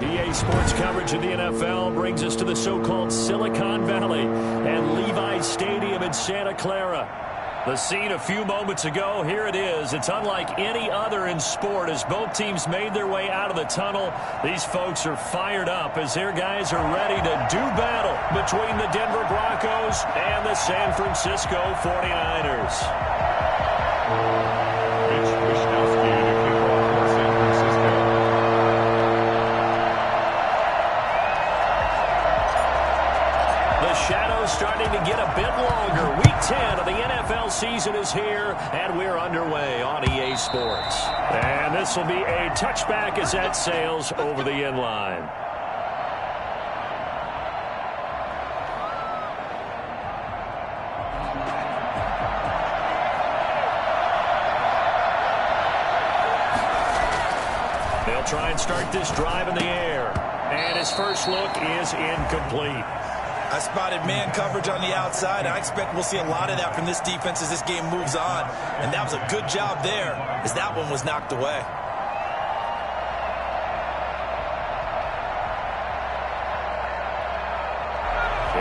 EA Sports coverage of the NFL brings us to the so-called Silicon Valley and Levi's Stadium in Santa Clara. The scene a few moments ago, here it is. It's unlike any other in sport as both teams made their way out of the tunnel. These folks are fired up as their guys are ready to do battle between the Denver Broncos and the San Francisco 49ers. Starting to get a bit longer. Week 10 of the NFL season is here, and we're underway on EA Sports. And this will be a touchback as that sails over the end line. They'll try and start this drive in the air. And his first look is incomplete. I spotted man coverage on the outside. I expect we'll see a lot of that from this defense as this game moves on. And that was a good job there as that one was knocked away.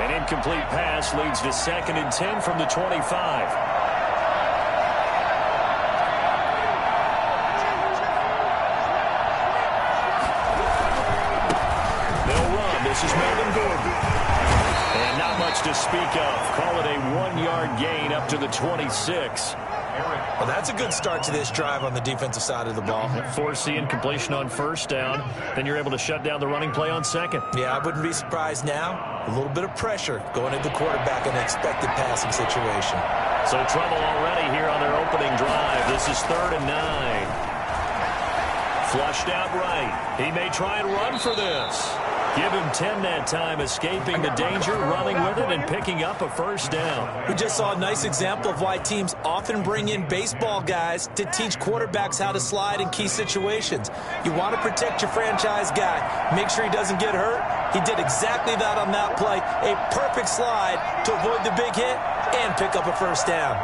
An incomplete pass leads to 2nd and 10 from the 25. This is Melvin Gordon. And not much to speak of. Call it a 1-yard gain up to the 26. Well, that's a good start to this drive on the defensive side of the ball. Force the incompletion on first down. Then you're able to shut down the running play on second. Yeah, I wouldn't be surprised now. A little bit of pressure going into the quarterback in an expected passing situation. So trouble already here on their opening drive. This is 3rd and 9. Flushed out right. He may try and run for this. Give him 10 that time, escaping the danger, running with it, and picking up a first down. We just saw a nice example of why teams often bring in baseball guys to teach quarterbacks how to slide in key situations. You want to protect your franchise guy. Make sure he doesn't get hurt. He did exactly that on that play. A perfect slide to avoid the big hit and pick up a first down.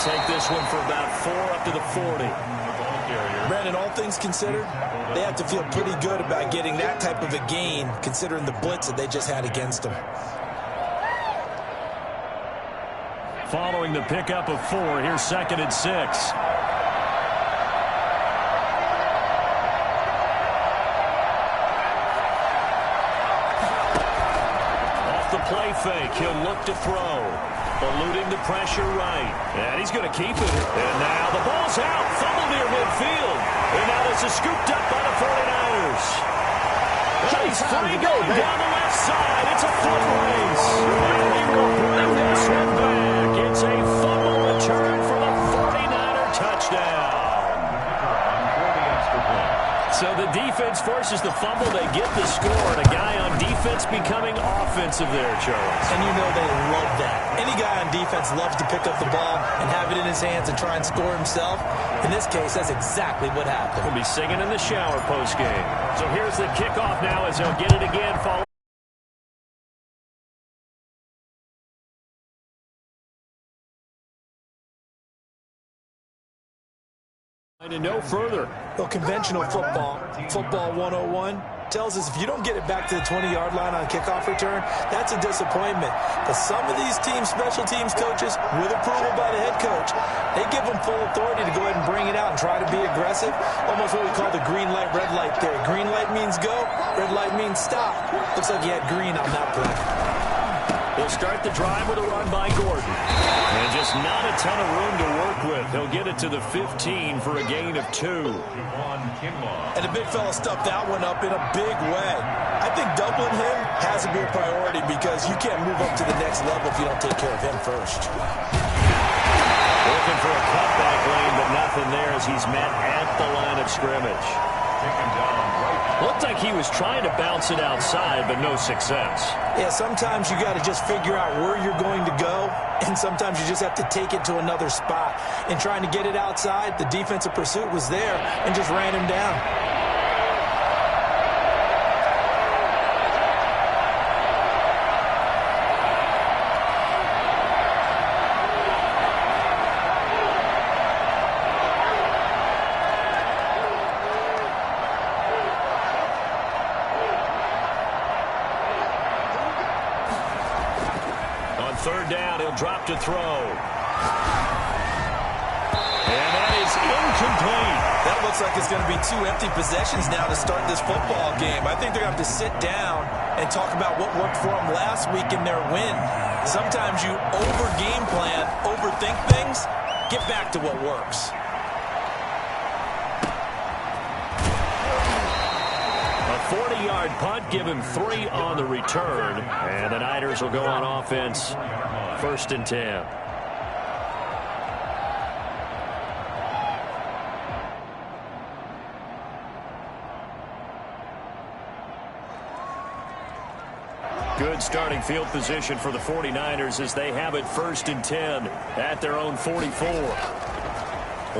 Take this one for about 4 up to the 40. Brandon, all things considered, they have to feel pretty good about getting that type of a gain considering the blitz that they just had against them. Following the pickup of 4, here's 2nd and 6. Off the play fake, he'll look to throw. Eluding the pressure right. And he's going to keep it. And now the ball's out. Fumble near midfield. And now this is scooped up by the 49ers. And he's free going down the left side. It's a foot race. And he will bring this one back. It's a fumble return for the 49er touchdown. So the defense forces the fumble. They get the score. And a guy on defense becoming offensive there, Charles. And you know they love that. Any guy on defense loves to pick up the ball and have it in his hands and try and score himself. In this case, that's exactly what happened. He'll be singing in the shower post-game. So here's the kickoff now as they'll get it again following. And no further. Well, conventional football 101, tells us if you don't get it back to the 20-yard line on kickoff return, that's a disappointment. But some of these teams, special teams coaches, with approval by the head coach, they give them full authority to go ahead and bring it out and try to be aggressive. Almost what we call the green light, red light theory. Green light means go, red light means stop. Looks like he had green on that play. They'll start the drive with a run by Gordon. And just not a ton of room to work with. He'll get it to the 15 for a gain of 2. And the big fella stuffed that one up in a big way. I think doubling him has to be a priority because you can't move up to the next level if you don't take care of him first. Looking for a cutback lane, but nothing there as he's met at the line of scrimmage. Looked like he was trying to bounce it outside, but no success. Yeah, sometimes you got to just figure out where you're going to go, and sometimes you just have to take it to another spot. In trying to get it outside, the defensive pursuit was there and just ran him down. third down, he'll drop to throw. And that is incomplete. That looks like it's going to be 2 empty possessions now to start this football game. I think they're going to have to sit down and talk about what worked for them last week in their win. Sometimes you over-game plan, overthink things. Get back to what works. A 40-yard punt, give him 3 on the return. And the Niners will go on offense, 1st and 10. Good starting field position for the 49ers as they have it 1st and 10 at their own 44.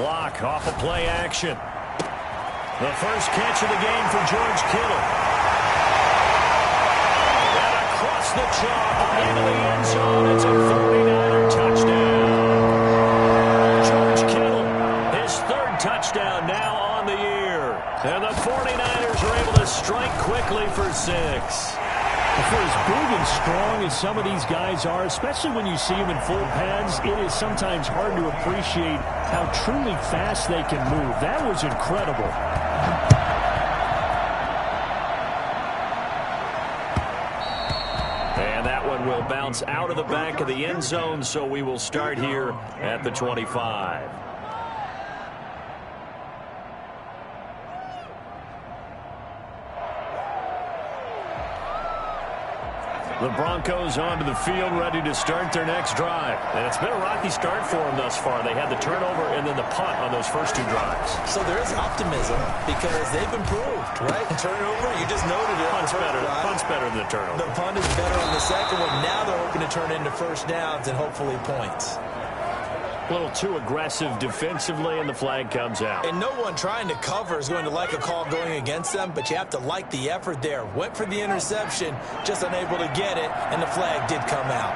Lock off of play action. The first catch of the game for George Kittle. And across the chalk into the end zone. It's a 49er touchdown. George Kittle, his 3rd touchdown now on the year. And the 49ers are able to strike quickly for 6. For as big and strong as some of these guys are, especially when you see them in full pads, it is sometimes hard to appreciate how truly fast they can move. That was incredible. And that one will bounce out of the back of the end zone, so we will start here at the 25. The Broncos onto the field, ready to start their next drive. And it's been a rocky start for them thus far. They had the turnover and then the punt on those first 2 drives. So there is optimism because they've improved, right? Turnover, you just noted it. Punt's better than the turnover. The punt is better on the second one. Now they're hoping to turn into first downs and hopefully points. A little too aggressive defensively, and the flag comes out. And no one trying to cover is going to like a call going against them, but you have to like the effort there. Went for the interception, just unable to get it, and the flag did come out.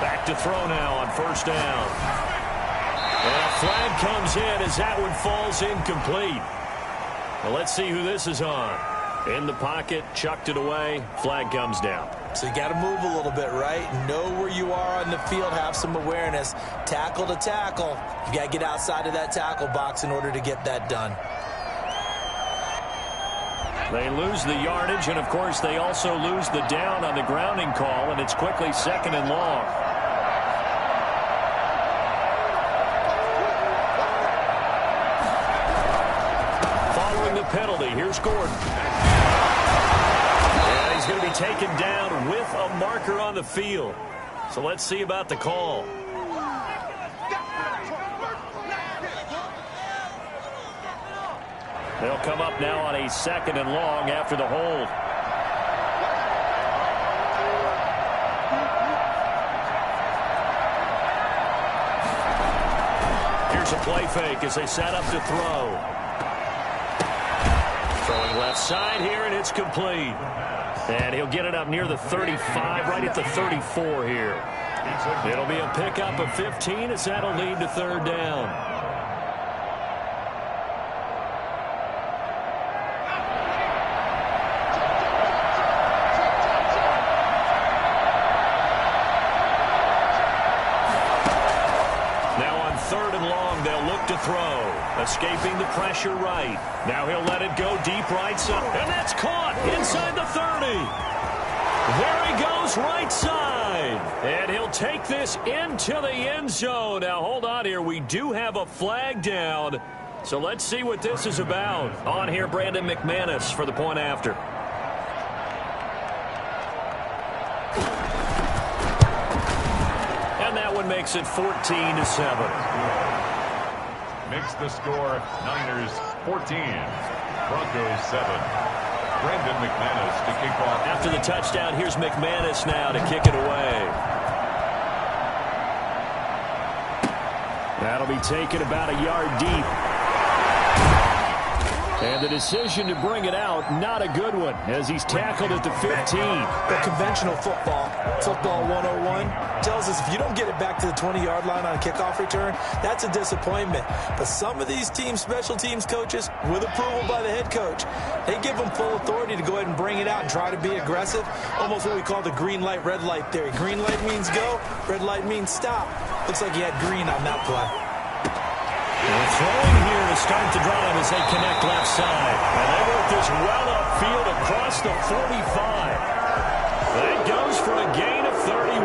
Back to throw now on 1st down. And a flag comes in as that one falls incomplete. Well, let's see who this is on. In the pocket, chucked it away, flag comes down. So you got to move a little bit, right? Know where you are on the field, have some awareness. Tackle to tackle. You got to get outside of that tackle box in order to get that done. They lose the yardage, and of course they also lose the down on the grounding call, and it's quickly 2nd and long. Following the penalty, here's Gordon. And he's going to be taken down with a marker on the field. So let's see about the call. They'll come up now on a 2nd and long after the hold. Here's a play fake as they set up to throw. Throwing left side here, and it's complete. And he'll get it up near the 35, right at the 34 here. It'll be a pickup of 15 as that'll lead to 3rd down. Now on 3rd and long, they'll look to throw. Escaping the pressure right. Now he'll let it go deep right side. And that's caught inside the 30. There he goes right side. And he'll take this into the end zone. Now hold on here. We do have a flag down. So let's see what this is about. On here, Brandon McManus for the point after. And that one makes it 14-7. Makes the score Niners 14, Broncos 7. Brandon McManus to kick off. After the touchdown, here's McManus now to kick it away. That'll be taken about a yard deep. And the decision to bring it out, not a good one, as he's tackled at the 15. The conventional football 101, tells us if you don't get it back to the 20-yard line on a kickoff return, that's a disappointment. But some of these special teams coaches, with approval by the head coach, they give them full authority to go ahead and bring it out and try to be aggressive, almost what we call the green light, red light theory. Green light means go, red light means stop. Looks like he had green on that play. They're throwing here to start the drive as they connect left side. And they work this well upfield across the 45. That goes for a gain of 31.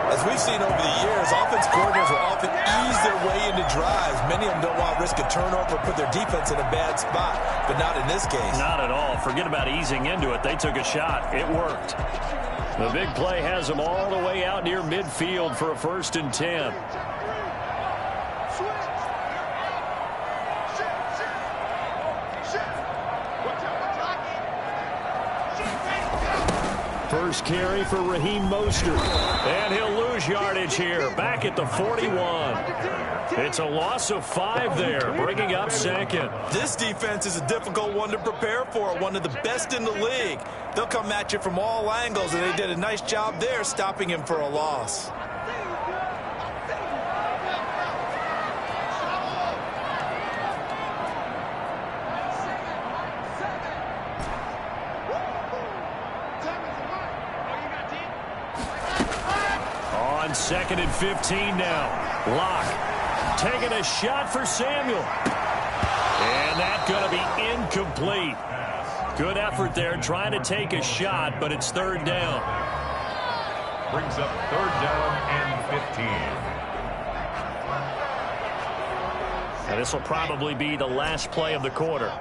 As we've seen over the years, offense coordinators will often ease their way into drives. Many of them don't want to risk a turnover or put their defense in a bad spot, but not in this case. Not at all. Forget about easing into it. They took a shot. It worked. The big play has them all the way out near midfield for a 1st and 10. First carry for Raheem Mostert. And he'll lose yardage here, back at the 41. It's a loss of 5 there, bringing up 2nd. This defense is a difficult one to prepare for, one of the best in the league. They'll come at you from all angles, and they did a nice job there stopping him for a loss. On 2nd and 15 now. Locke taking a shot for Samuel. And that's going to be incomplete. Good effort there trying to take a shot, but it's 3rd down. Brings up 3rd down and 15. And this will probably be the last play of the quarter.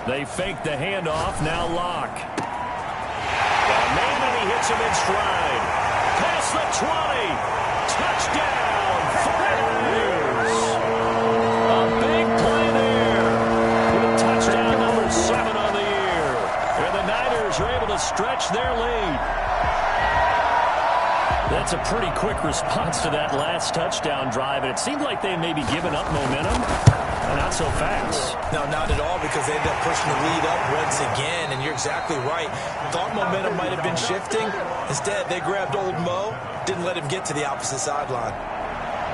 They fake the handoff. Now Locke. Man, and he hits him in stride. Past the 20. Touchdown, 49ers. A big play there. With touchdown number 7 on the year. And the Niners are able to stretch their lead. That's a pretty quick response to that last touchdown drive. And it seemed like they may be giving up momentum. Not so fast. No, not at all, because they ended up pushing the lead up once again, and you're exactly right. Thought momentum might have been shifting. Instead, they grabbed old Mo, didn't let him get to the opposite sideline.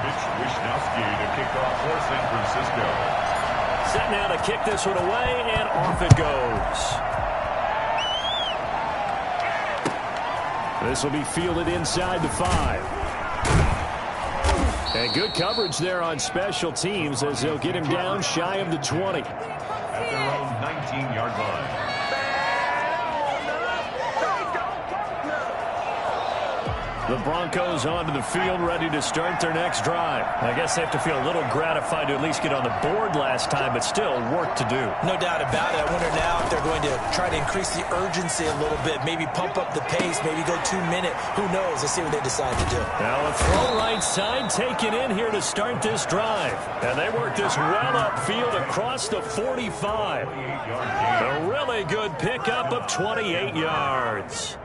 Mitch Wishnowski to kick off for San Francisco. Set now to kick this one away, and off it goes. This will be fielded inside the 5. And good coverage there on special teams as they'll get him down shy of the 20. At their own 19-yard line. The Broncos onto the field, ready to start their next drive. I guess they have to feel a little gratified to at least get on the board last time, but still work to do. No doubt about it. I wonder now if they're going to try to increase the urgency a little bit, maybe pump up the pace, maybe go 2-minute. Who knows? Let's see what they decide to do. Now a throw right side taken in here to start this drive. And they work this well upfield across the 45. A really good pickup of 28 yards.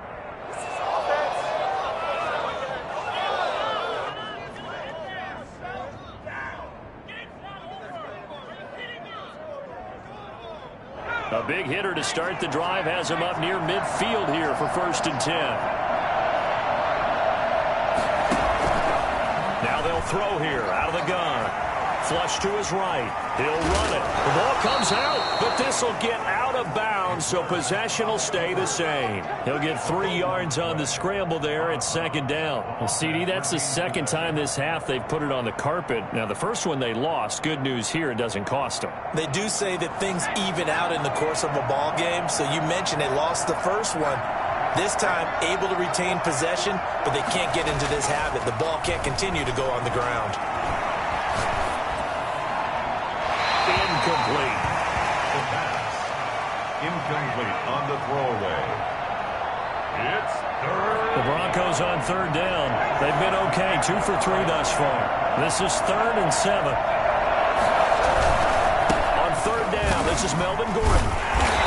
A big hitter to start the drive has him up near midfield here for 1st and 10. Now they'll throw here out of the gun. Flush to his right. He'll run it. The ball comes out, but this will get out of bounds, so possession will stay the same. He'll get 3 yards on the scramble there at 2nd down. Well, CD, that's the 2nd time this half they've put it on the carpet. Now, the first one they lost. Good news here, it doesn't cost them. They do say that things even out in the course of a ball game, so you mentioned they lost the first one. This time, able to retain possession, but they can't get into this habit. The ball can't continue to go on the ground. Incomplete. The pass. Incomplete on the throwaway. It's 3rd. The Broncos on 3rd down. They've been okay, 2 for 3 thus far. This is 3rd and 7. On 3rd down, this is Melvin Gordon.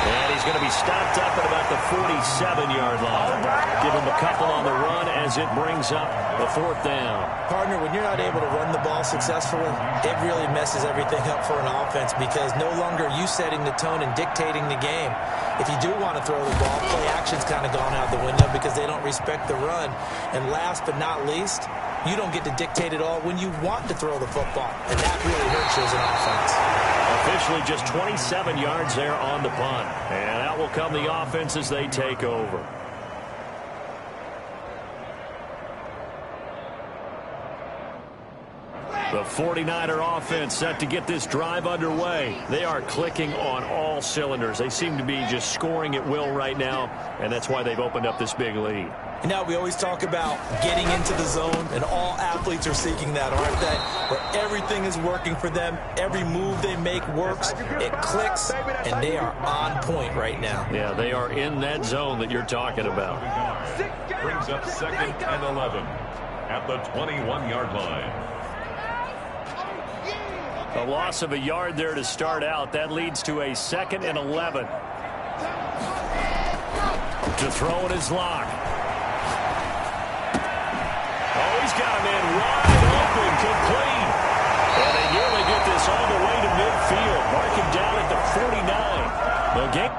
And he's he's going to be stopped up at about the 47-yard line. Give him a couple on the run as it brings up the 4th down. Partner, when you're not able to run the ball successfully, it really messes everything up for an offense because no longer are you setting the tone and dictating the game. If you do want to throw the ball, play action's kind of gone out the window because they don't respect the run. And last but not least, you don't get to dictate it all when you want to throw the football. And that really hurts you as an offense. Officially just 27 yards there on the punt. And out will come the offense as they take over. The 49er offense set to get this drive underway. They are clicking on all cylinders. They seem to be just scoring at will right now, and that's why they've opened up this big lead. You know, we always talk about getting into the zone, and all athletes are seeking that, aren't they? Where everything is working for them, every move they make works, it clicks, and they are on point right now. Yeah, they are in that zone that you're talking about. Brings up 2nd and 11 at the 21-yard line. A loss of a yard there to start out. That leads to a 2nd and 11. To throw in his lock. Oh, he's got a man wide open, complete. And they nearly get this all the way to midfield. Mark him down at the 49. The game.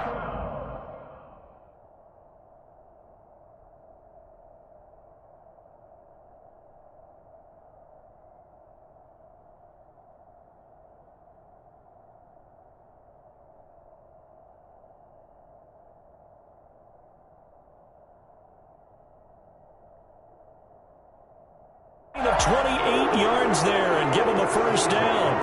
Of 28 yards there and give him a first down.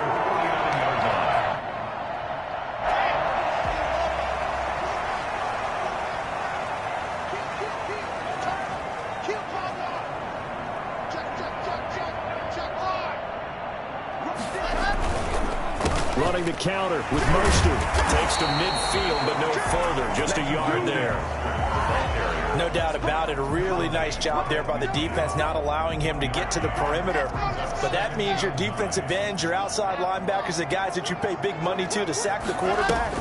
Running the counter with Mostert. Takes to midfield, but no further. Just a yard there. No doubt about it. A really nice job there by the defense, not allowing him to get to the perimeter. But that means your defensive ends, your outside linebackers, the guys that you pay big money to sack the quarterback,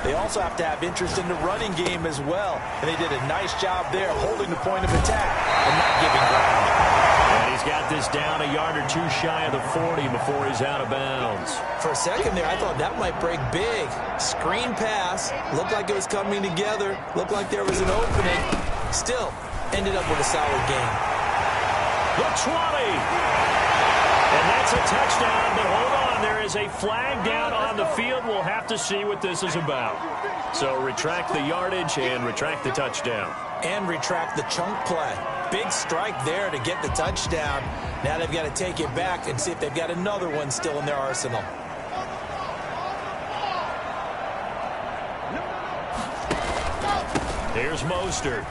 they also have to have interest in the running game as well. And they did a nice job there holding the point of attack and not giving ground. And he's got this down a yard or two shy of the 40 before he's out of bounds. For a second there, I thought that might break big. Screen pass. Looked like it was coming together. Looked like there was an opening. Still, ended up with a solid game. The 20. And that's a touchdown, but hold on. There is a flag down on the field. We'll have to see what this is about. So retract the yardage and retract the touchdown. And retract the chunk play. Big strike there to get the touchdown. Now they've got to take it back and see if they've got another one still in their arsenal. Here's Mostert.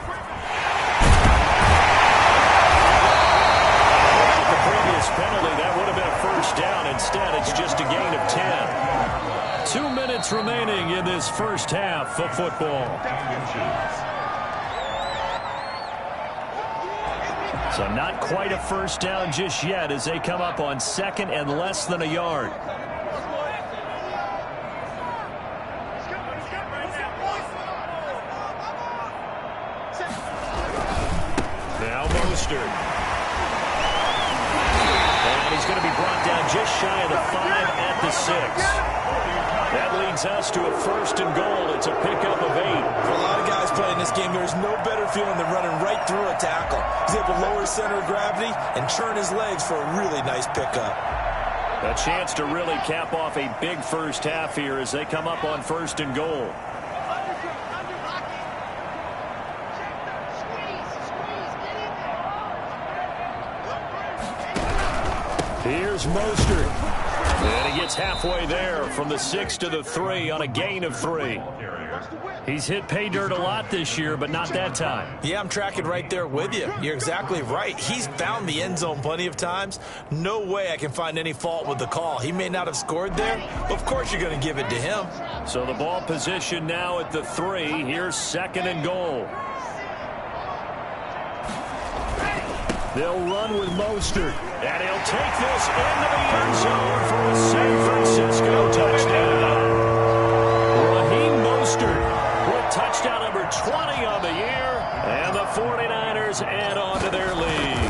The previous penalty, that would have been a first down. Instead, it's just a gain of 10. 2 minutes remaining in this first half of football. So not quite a first down just yet as they come up on 2nd and less than a yard. Now Mostert. And he's going to be brought down just shy of the 5 at the 6. That leads us to a 1st and goal. It's a pickup of 8. For a lot of guys playing this game, there's no better feeling than running right through a tackle. He's able to lower his center of gravity and churn his legs for a really nice pickup. A chance to really cap off a big first half here as they come up on 1st and goal. Here's Mostert. And he gets halfway there from the 6 to the 3 on a gain of 3. He's hit pay dirt a lot this year, but not that time. Yeah, I'm tracking right there with you. You're exactly right. He's found the end zone plenty of times. No way I can find any fault with the call. He may not have scored there, but of course you're going to give it to him. So the ball position now at the 3. Here's 2nd and goal. They'll run with Mostert. And he'll take this into the end zone for a San Francisco touchdown. Raheem Mostert with touchdown. Touchdown number 20 on the year, and the 49ers add on to their lead.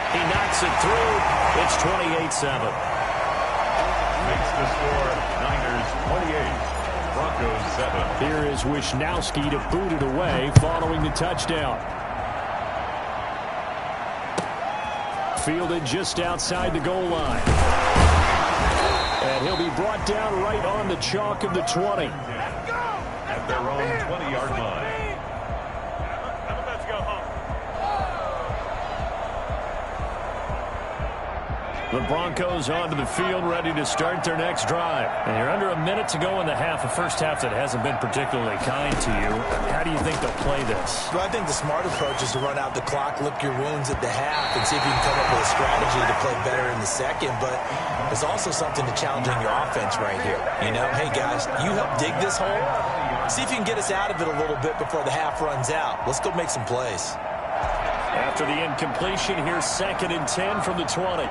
He knocks it through. It's 28-7. Makes the score Niners 28, Broncos 7. Here is Wisnowski to boot it away following the touchdown. Fielded just outside the goal line. And he'll be brought down right on the chalk of the 20. At their own 20-yard line. The Broncos onto the field, ready to start their next drive. And you're under a minute to go in the half, a first half that hasn't been particularly kind to you. How do you think they'll play this? Well, I think the smart approach is to run out the clock, lick your wounds at the half, and see if you can come up with a strategy to play better in the second. But there's also something to challenging your offense right here. You know, hey, guys, you help dig this hole. See if you can get us out of it a little bit before the half runs out. Let's go make some plays. After the incompletion, here's 2nd and 10 from the 20.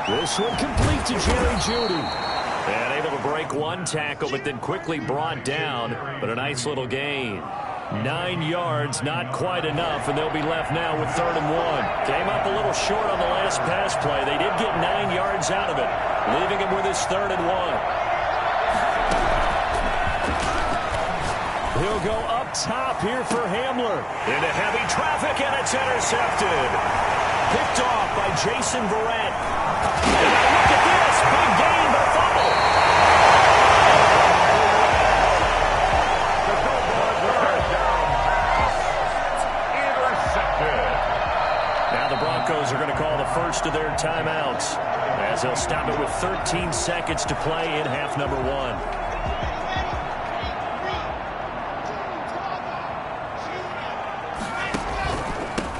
This one complete to Jerry Jeudy. And able to break one tackle, but then quickly brought down. But a nice little gain. 9 yards, not quite enough, and they'll be left now with 3rd and 1. Came up a little short on the last pass play. They did get 9 yards out of it, leaving him with his 3rd and 1. He'll go up top here for Hamler. Into heavy traffic, and it's intercepted. Picked off by Jason Verrett. And now look at this. Big gain, but fumble. Intercepted. Now the Broncos are going to call the first of their timeouts, as they'll stop it with 13 seconds to play in half number 1.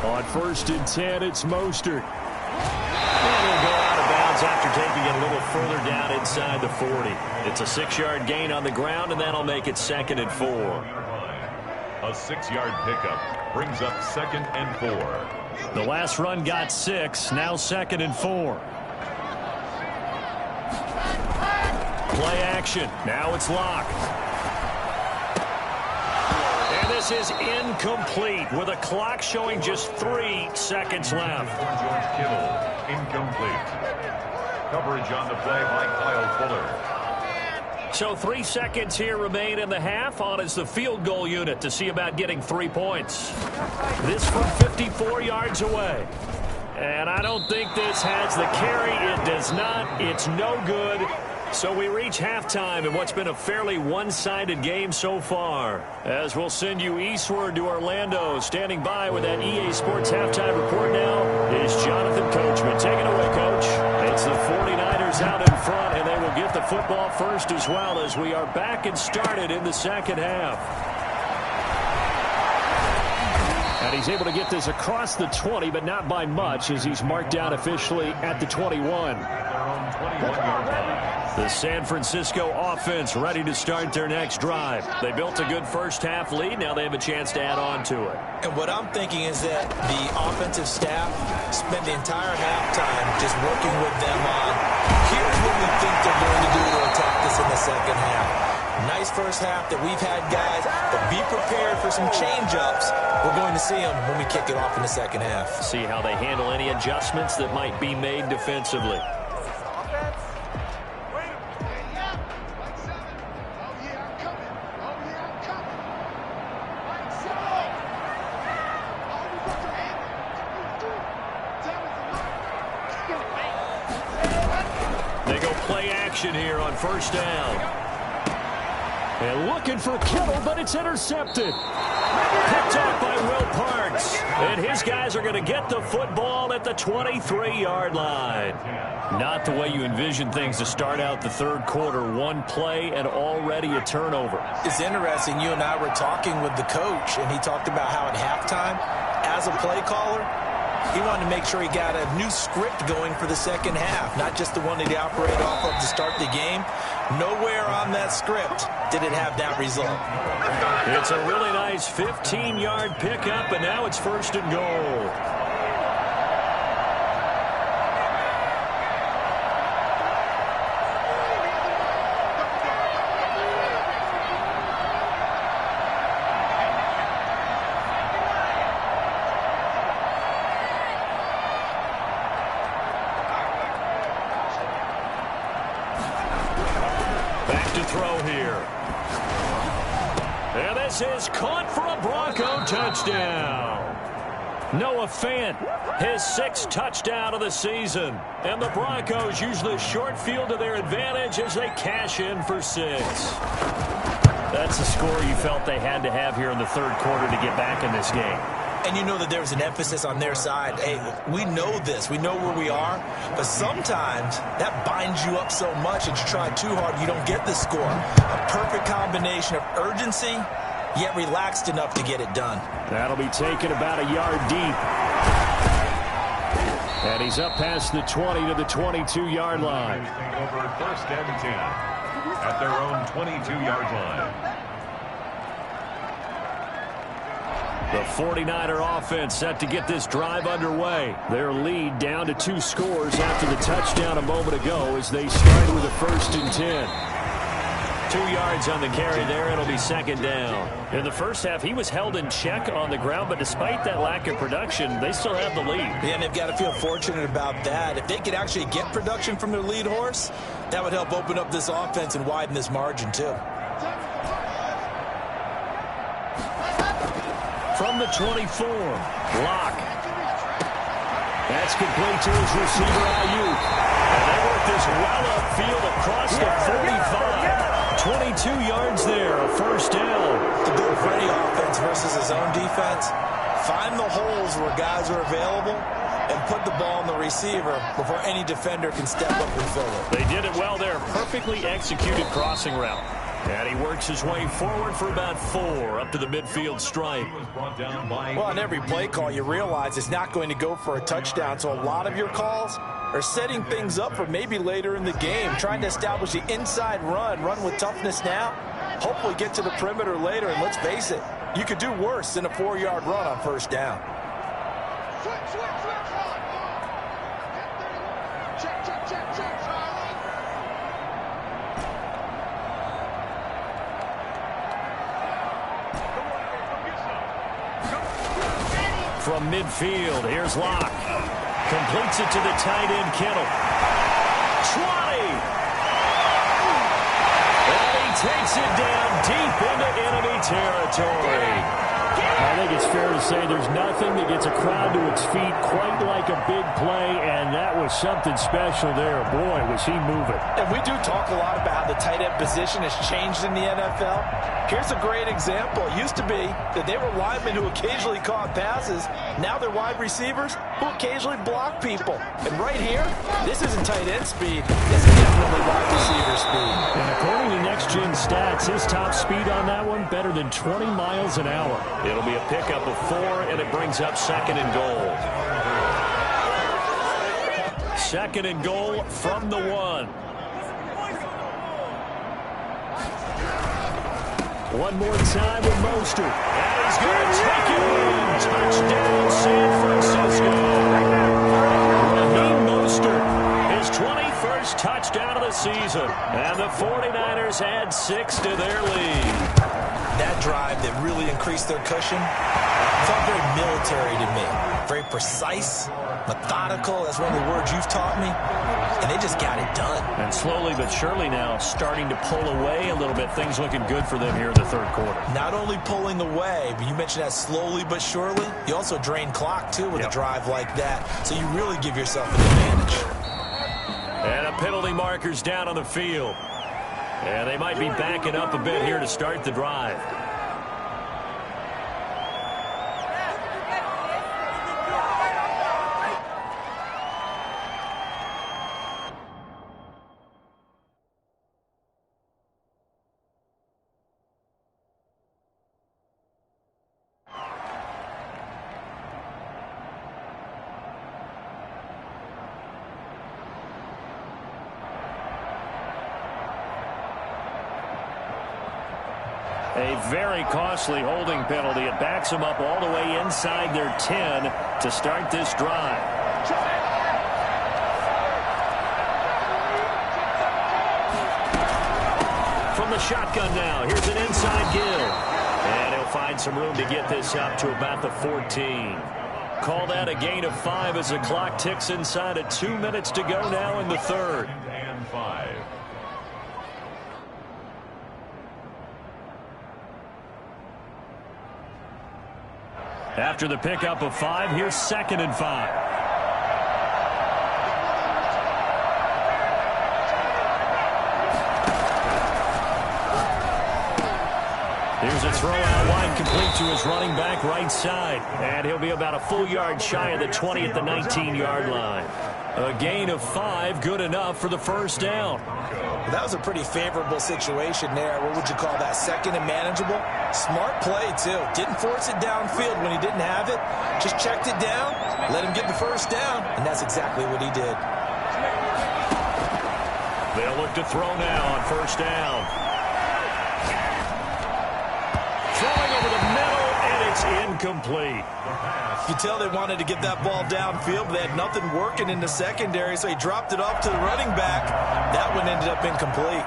On 1st and 10, it's Mostert. And he'll go out of bounds after taking it a little further down inside the 40. It's a 6-yard gain on the ground, and that'll make it 2nd and 4. A 6-yard pickup brings up 2nd and 4. The last run got 6, now 2nd and 4. Play action. Now it's locked. This is incomplete with a clock showing just 3 seconds left. George Kittle, incomplete. Coverage on the play by Kyle Fuller. So 3 seconds here remain in the half. On is the field goal unit to see about getting 3 points. This from 54 yards away. And I don't think this has the carry. It does not. It's no good. So we reach halftime in what's been a fairly one-sided game so far. As we'll send you eastward to Orlando. Standing by with that EA Sports halftime report now is Jonathan Coachman. Take it away, Coach. It's the 49ers out in front, and they will get the football first as well, as we are back and started in the second half. And he's able to get this across the 20, but not by much, as he's marked down officially at the 21. Their own 21-yard line. The San Francisco offense ready to start their next drive. They built a good first half lead. Now they have a chance to add on to it. And what I'm thinking is that the offensive staff spent the entire halftime just working with them on, here's what we think they're going to do to attack this in the second half. Nice first half that we've had, guys, but be prepared for some change-ups. We're going to see them when we kick it off in the second half. See how they handle any adjustments that might be made defensively. They go play action here on first down. And looking for Kittle, but it's intercepted. Picked off by Will Parks. And his guys are going to get the football at the 23-yard line. Not the way you envision things to start out the third quarter. One play and already a turnover. It's interesting. You and I were talking with the coach, and he talked about how at halftime, as a play caller, he wanted to make sure he got a new script going for the second half, not just the one that he operated off of to start the game. Nowhere on that script did it have that result. It's a really nice 15-yard pickup, and now it's 1st and goal. And this is caught for a Bronco touchdown. Noah Fant, his 6th touchdown of the season. And the Broncos use the short field to their advantage as they cash in for 6. That's a score you felt they had to have here in the third quarter to get back in this game. And you know that there was an emphasis on their side. Hey, we know this. We know where we are. But sometimes that binds you up so much that you try too hard, you don't get the score. A perfect combination of urgency, yet relaxed enough to get it done. That'll be taken about a yard deep. And he's up past the 20 to the 22-yard line. Over 1st and 10 at their own 22-yard line. The 49er offense set to get this drive underway. Their lead down to 2 scores after the touchdown a moment ago as they start with a 1st and 10. 2 yards on the carry there. It'll be 2nd down. In the first half, he was held in check on the ground, but despite that lack of production, they still have the lead. Yeah, and they've got to feel fortunate about that. If they could actually get production from their lead horse, that would help open up this offense and widen this margin, too. From the 24, Locke. That's complete to his receiver, Ayuk. And they work this well upfield across the 45. 22 yards there, a 1st down. To do it for any offense versus his own defense, find the holes where guys are available and put the ball on the receiver before any defender can step up and fill it. They did it well there. Perfectly executed crossing route. And he works his way forward for about 4 up to the midfield stripe. Well, on every play call, you realize it's not going to go for a touchdown. So a lot of your calls are setting things up for maybe later in the game, trying to establish the inside run with toughness now, hopefully get to the perimeter later. And let's face it, you could do worse than a 4-yard run on 1st down. From midfield, here's Locke. Completes it to the tight end, Kittle. 20! And he takes it down deep into enemy territory. I think it's fair to say there's nothing that gets a crowd to its feet quite like a big play, and that was something special there. Boy, was he moving. And we do talk a lot about how the tight end position has changed in the NFL. Here's a great example. It used to be that they were linemen who occasionally caught passes. Now they're wide receivers who occasionally block people. And right here, this isn't tight end speed. This is definitely wide receiver speed. And according to Next Gen Stats, his top speed on that one, better than 20 miles an hour. It'll be a pickup of 4, and it brings up 2nd and goal. 2nd and goal from the 1. One more time with Mostert. And he's going to take it in. Touchdown, San Francisco. Raheem Mostert, his 21st touchdown of the season. And the 49ers add 6 to their lead. That drive that really increased their cushion felt very military to me. Very precise, methodical. That's one of the words you've taught me. And they just got it done. And slowly but surely now starting to pull away a little bit. Things looking good for them here in the third quarter. Not only pulling away, but you mentioned that slowly but surely. You also drain clock, too, with a drive like that. So you really give yourself an advantage. And a penalty marker's down on the field. And they might be backing up a bit here to start the drive. A very costly holding penalty. It backs them up all the way inside their 10 to start this drive. From the shotgun now, here's an inside give. And he'll find some room to get this up to about the 14. Call that a gain of 5 as the clock ticks inside of 2 minutes to go now in the third. And 5. After the pickup of 5, here's 2nd and 5. Here's a throw out wide, complete to his running back right side. And he'll be about a full yard shy of the 20 at the 19-yard line. A gain of 5, good enough for the first down. Well, that was a pretty favorable situation there. What would you call that? 2nd and manageable? Smart play, too. Didn't force it downfield when he didn't have it. Just checked it down, let him get the first down, and that's exactly what he did. They'll look to throw now on first down. Throwing over the middle, and it's incomplete. You tell they wanted to get that ball downfield, but they had nothing working in the secondary, so he dropped it off to the running back. That one ended up incomplete.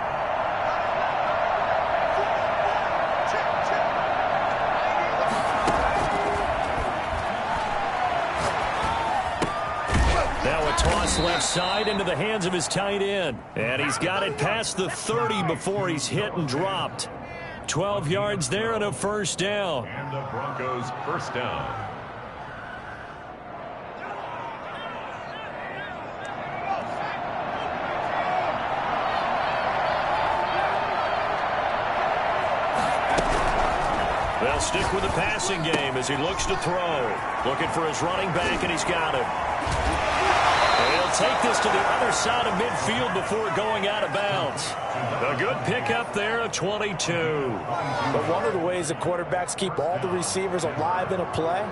Now a toss left side into the hands of his tight end. And he's got it past the 30 before he's hit and dropped. 12 yards there and a first down. And the Broncos first down. They'll stick with the passing game as he looks to throw. Looking for his running back, and he's got it. They'll take this to the other side of midfield before going out of bounds. A good pickup there of 22. But one of the ways that quarterbacks keep all the receivers alive in a play,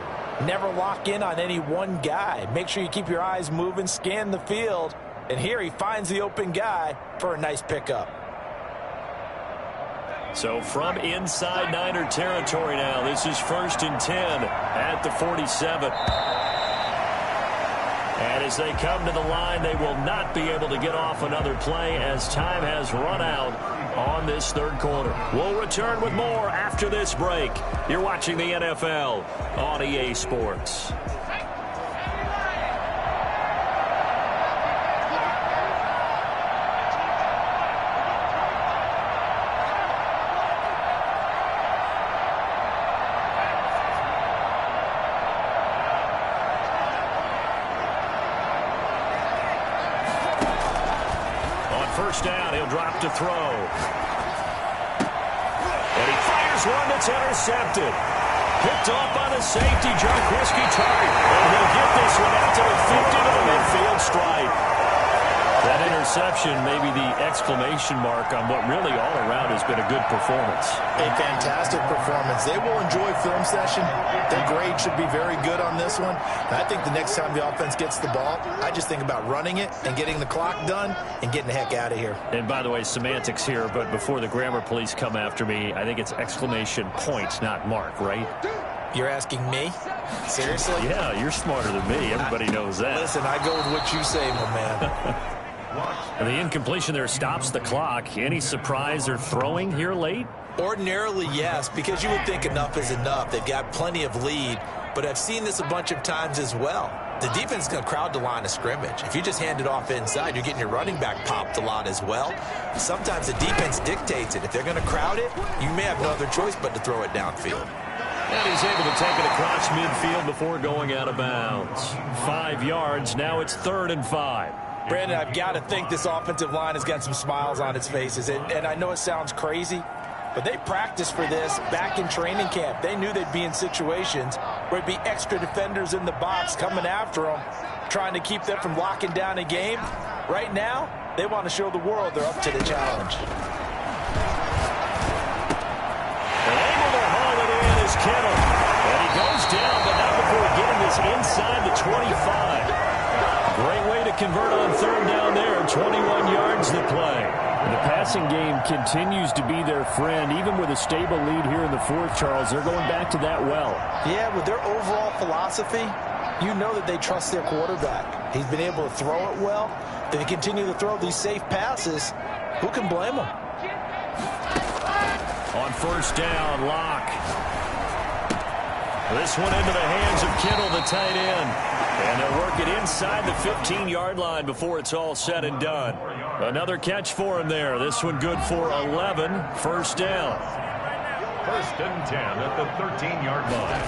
never lock in on any one guy. Make sure you keep your eyes moving, scan the field. And here he finds the open guy for a nice pickup. So from inside Niner territory now, this is 1st and 10 at the 47. And as they come to the line, they will not be able to get off another play as time has run out on this third quarter. We'll return with more after this break. You're watching the NFL on EA Sports. First down, he'll drop to throw. And he fires one that's intercepted. Picked off by the safety, Jarquiski target. And he'll get this one out to the 50 to the midfield stripe. That interception may be the exclamation mark on what really all around has been a good performance. A fantastic performance. They will enjoy film session. Their grade should be very good on this one. And I think the next time the offense gets the ball, I just think about running it and getting the clock done and getting the heck out of here. And by the way, semantics here, but before the grammar police come after me, I think it's exclamation point, not mark, right? You're asking me? Seriously? Yeah, you're smarter than me. Everybody knows that. Listen, I go with what you say, my man. And the incompletion there stops the clock. Any surprise they're throwing here late? Ordinarily, yes, because you would think enough is enough. They've got plenty of lead, but I've seen this a bunch of times as well. The defense is going to crowd the line of scrimmage. If you just hand it off inside, you're getting your running back popped a lot as well. Sometimes the defense dictates it. If they're going to crowd it, you may have no other choice but to throw it downfield. And he's able to take it across midfield before going out of bounds. 5 yards. Now it's 3rd and 5. Brandon, I've got to think this offensive line has got some smiles on its faces. And I know it sounds crazy, but they practiced for this back in training camp. They knew they'd be in situations where it'd be extra defenders in the box coming after them, trying to keep them from locking down a game. Right now, they want to show the world they're up to the challenge. Able to haul it in is Kittle. And he goes down, but not before getting this inside the 25. Great way to convert on 3rd down there. 21 yards to play. The passing game continues to be their friend. Even with a stable lead here in the 4th, Charles, they're going back to that well. Yeah, with their overall philosophy, you know that they trust their quarterback. He's been able to throw it well. They continue to throw these safe passes. Who can blame them? On 1st down, Locke. This one into the hands of Kittle, the tight end. And they'll work it inside the 15-yard line before it's all said and done. Another catch for him there. This one good for 11. 1st down. 1st and 10 at the 13-yard line.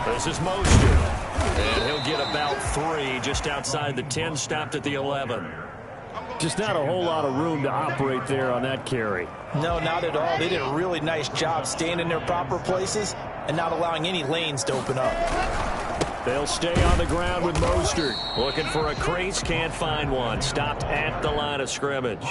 This is Mostert. And he'll get about 3 just outside the 10, stopped at the 11. Just not a whole lot of room to operate there on that carry. No, not at all. They did a really nice job staying in their proper places and not allowing any lanes to open up. They'll stay on the ground with Mostert. Looking for a crease, can't find one. Stopped at the line of scrimmage.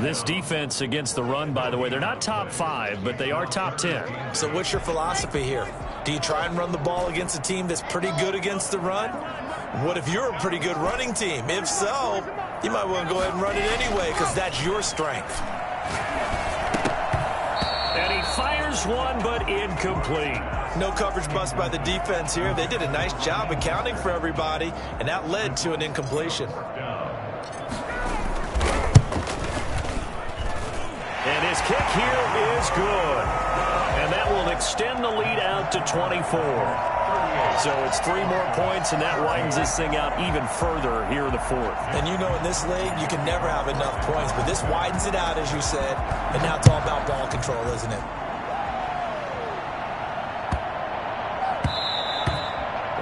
This defense against the run, by the way, they're not top 5, but they are top 10. So what's your philosophy here? Do you try and run the ball against a team that's pretty good against the run? What if you're a pretty good running team? If so, you might want to go ahead and run it anyway because that's your strength. And he fires one, but incomplete. No coverage bust by the defense here. They did a nice job accounting for everybody, and that led to an incompletion. And his kick here is good. And that will extend the lead out to 24. So it's 3 more points, and that widens this thing out even further here in the 4th. And you know in this league, you can never have enough points, but this widens it out, as you said, and now it's all about ball control, isn't it?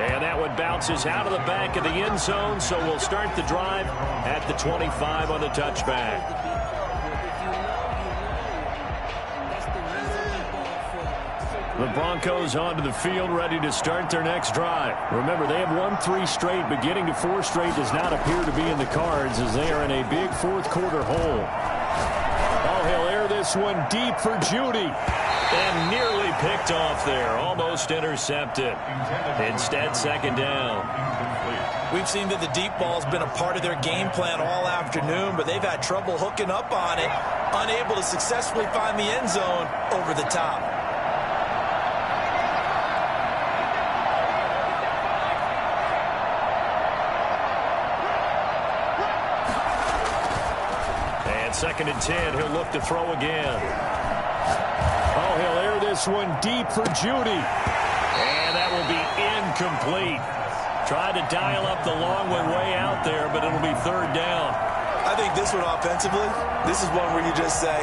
And that one bounces out of the back of the end zone, so we'll start the drive at the 25 on the touchback. The Broncos onto the field, ready to start their next drive. Remember, they have won 3 straight, but getting to 4 straight does not appear to be in the cards as they are in a big 4th quarter hole. Oh, he'll air this one deep for Judy. And nearly picked off there. Almost intercepted. Instead, 2nd down. We've seen that the deep ball's been a part of their game plan all afternoon, but they've had trouble hooking up on it, unable to successfully find the end zone over the top. And 2nd and 10, he'll look to throw again. Oh, he'll air this one deep for Judy. And that will be incomplete. Tried to dial up the long one way out there, but it'll be 3rd down. I think this one offensively, this is one where you just say,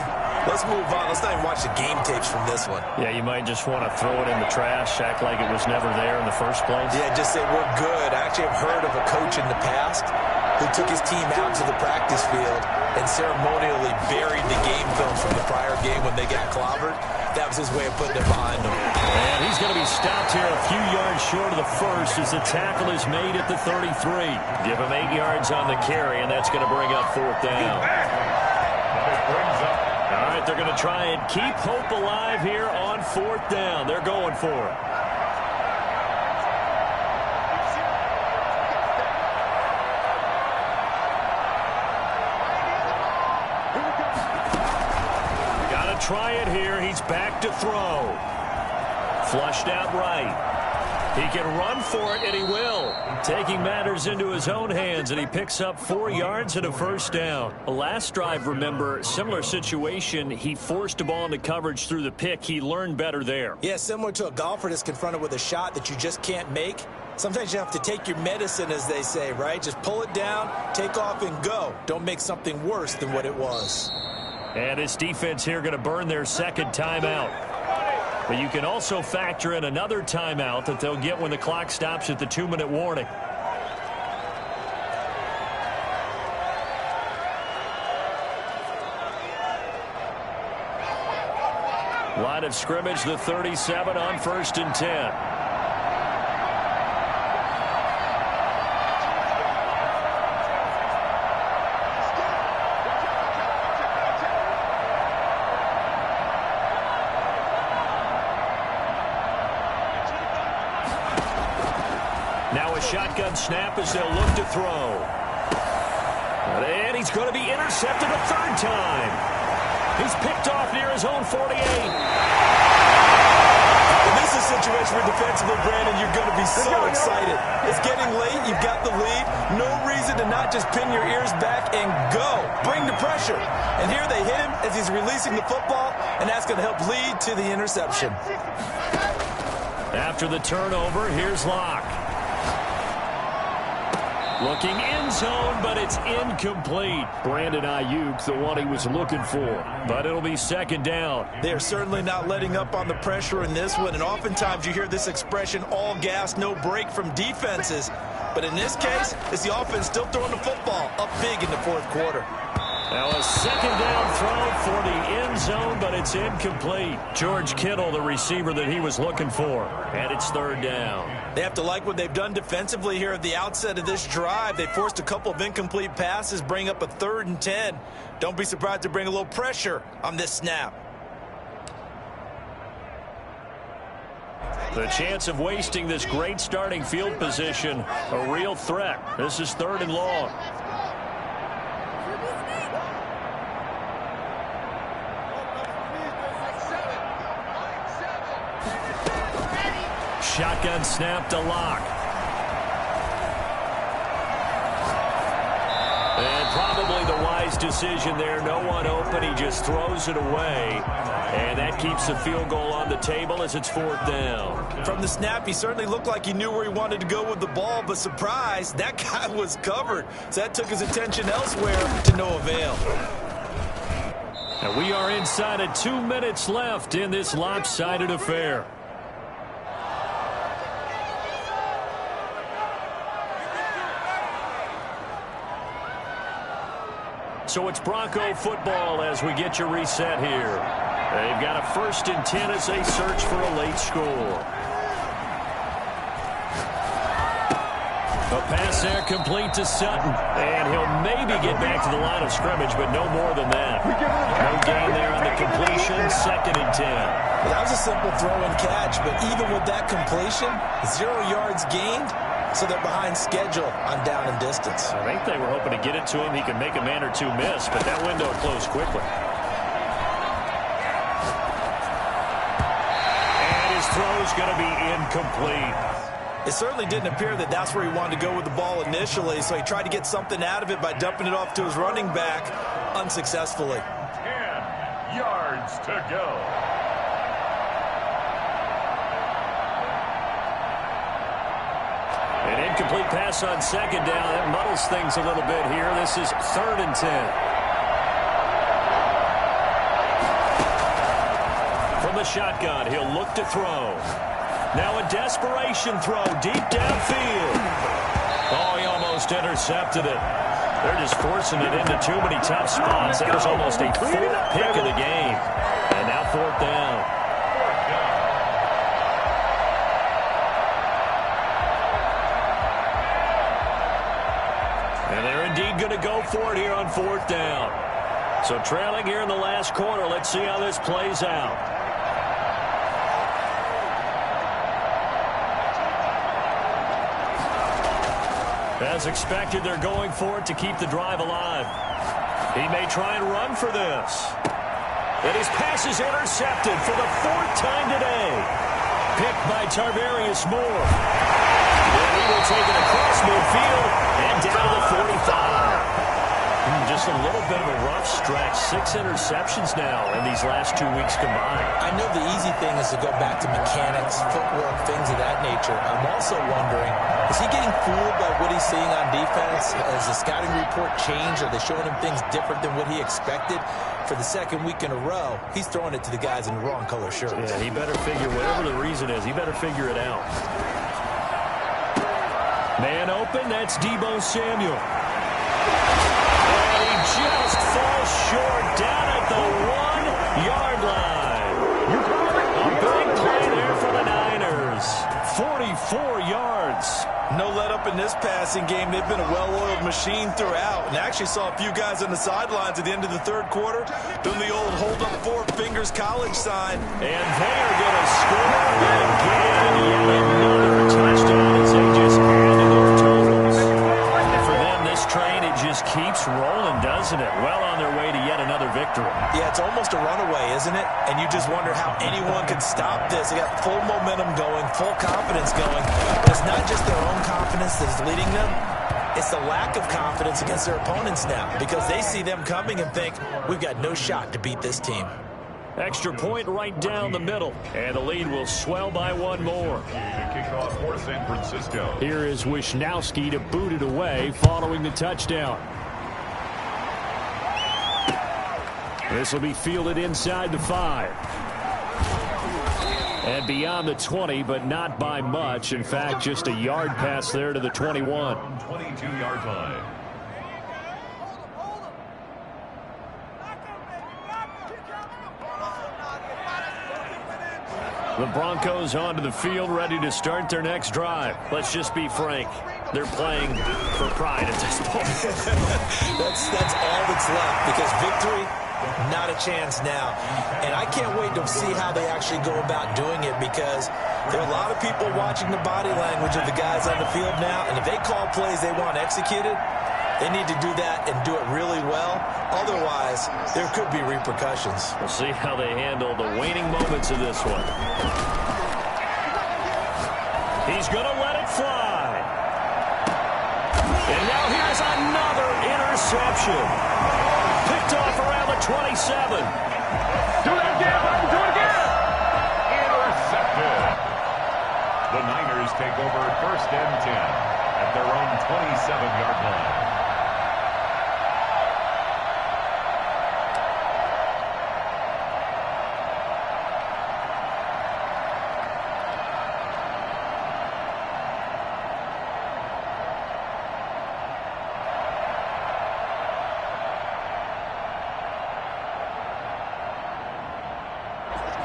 let's move on. Let's not even watch the game tapes from this one. Yeah, you might just want to throw it in the trash, act like it was never there in the first place. Yeah, just say we're good. I actually have heard of a coach in the past who took his team out to the practice field and ceremonially buried the game film from the prior game when they got clobbered. That was his way of putting it behind him. And he's going to be stopped here a few yards short of the first as the tackle is made at the 33. Give him 8 yards on the carry, and that's going to bring up 4th down. All right, they're going to try and keep hope alive here on 4th down. They're going for it. Try it here. He's back to throw. Flushed out right. He can run for it, and he will. Taking matters into his own hands, and he picks up 4 yards and a 1st down. Last drive, remember, similar situation. He forced a ball into coverage through the pick. He learned better there. Yeah, similar to a golfer that's confronted with a shot that you just can't make. Sometimes you have to take your medicine, as they say, right? Just pull it down, take off, and go. Don't make something worse than what it was. And this defense here going to burn their 2nd timeout. But you can also factor in another timeout that they'll get when the clock stops at the 2-minute warning. Line of scrimmage, the 37 on 1st and 10. Shotgun snap as they'll look to throw. And he's going to be intercepted a 3rd time. He's picked off near his own 48. And this is a situation where defensively, Brandon, you're going to be so excited. It's getting late. You've got the lead. No reason to not just pin your ears back and go. Bring the pressure. And here they hit him as he's releasing the football, and that's going to help lead to the interception. After the turnover, here's Locke. Looking end zone, but it's incomplete. Brandon Ayuk, the one he was looking for. But it'll be second down. They're certainly not letting up on the pressure in this one, and oftentimes you hear this expression, all gas, no break from defenses. But in this case, it's the offense still throwing the football up big in the fourth quarter. Now a second down throw for the end zone, but it's incomplete. George Kittle, the receiver that he was looking for. And it's third down. They have to like what they've done defensively here at the outset of this drive. They forced a couple of incomplete passes, bring up a 3rd and 10. Don't be surprised to bring a little pressure on this snap. The chance of wasting this great starting field position, a real threat. This is 3rd and long. Shotgun snap to Lock. And probably the wise decision there. No one open. He just throws it away. And that keeps the field goal on the table as it's 4th down. From the snap, he certainly looked like he knew where he wanted to go with the ball, but surprise, that guy was covered. So that took his attention elsewhere to no avail. And we are inside of 2 minutes left in this lopsided affair. So it's Bronco football as we get you reset here. They've got a 1st and 10 as they search for a late score. A pass there complete to Sutton. And he'll maybe get back to the line of scrimmage, but no more than that. No gain there on the completion, 2nd and 10. Well, that was a simple throw and catch, but even with that completion, 0 yards gained. So they're behind schedule on down and distance. I think they were hoping to get it to him. He could make a man or two miss, but that window closed quickly. And his throw's going to be incomplete. It certainly didn't appear that that's where he wanted to go with the ball initially, so he tried to get something out of it by dumping it off to his running back unsuccessfully. 10 yards to go. An incomplete pass on 2nd down. That muddles things a little bit here. This is 3rd and 10. From the shotgun, he'll look to throw. Now a desperation throw deep downfield. Oh, he almost intercepted it. They're just forcing it into too many tough spots. That was almost a 4th pick of the game. And now 4th down. And they're indeed going to go for it here on 4th down. So trailing here in the last quarter. Let's see how this plays out. As expected, they're going for it to keep the drive alive. He may try and run for this. And his pass is intercepted for the 4th time today. Picked by Tarvarius Moore. And he will take it across midfield and down to the 45. Just a little bit of a rough stretch. 6 interceptions now in these last 2 weeks combined. I know the easy thing is to go back to mechanics, footwork, things of that nature. I'm also wondering, is he getting fooled by what he's seeing on defense? Has the scouting report changed? Are they showing him things different than what he expected? For the 2nd week in a row, he's throwing it to the guys in the wrong color shirts. Yeah, he better figure, whatever the reason is, he better figure it out. Man open, that's Deebo Samuel. And he just falls short down at the 1-yard line. A big play there for the Niners. 44 yards. No let up in this passing game. They've been a well-oiled machine throughout. And actually saw a few guys on the sidelines at the end of the 3rd quarter doing the old hold up 4 fingers college sign. And they are going to score again. Yet another touchdown as they just add to their totals. And for them, this train, it just keeps rolling, doesn't it? Well on their way to yet another victory. Yeah, it's almost a runaway, isn't it? And you just wonder how anyone can stop this. They got full momentum going, full confidence going. But it's not just their own confidence that's leading them. It's the lack of confidence against their opponents now because they see them coming and think, we've got no shot to beat this team. Extra point right down the middle. And the lead will swell by one more. To kick off for San Francisco. Here is Wisnowski to boot it away following the touchdown. This will be fielded inside the 5. And beyond the 20, but not by much. In fact, just a yard pass there to the 21. 22-yard line. The Broncos onto the field, ready to start their next drive. Let's just be frank. They're playing for pride at this point. that's all that's left, because victory, not a chance now. And I can't wait to see how they actually go about doing it, because there are a lot of people watching the body language of the guys on the field now, and if they call plays they want executed, they need to do that and do it really well. Otherwise, there could be repercussions. We'll see how they handle the waning moments of this one. He's going to let it fly. And now here's another interception. Picked off around the 27. Do it again, buddy. Do it again. Intercepted. The Niners take over 1st and 10 at their own 27-yard line.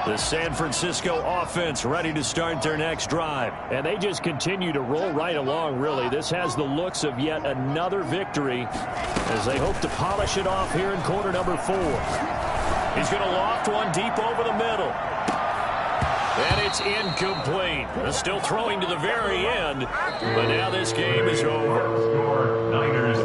The San Francisco offense ready to start their next drive. And they just continue to roll right along, really. This has the looks of yet another victory as they hope to polish it off here in quarter number 4. He's going to loft one deep over the middle. And it's incomplete. Still throwing to the very end. But now this game is over.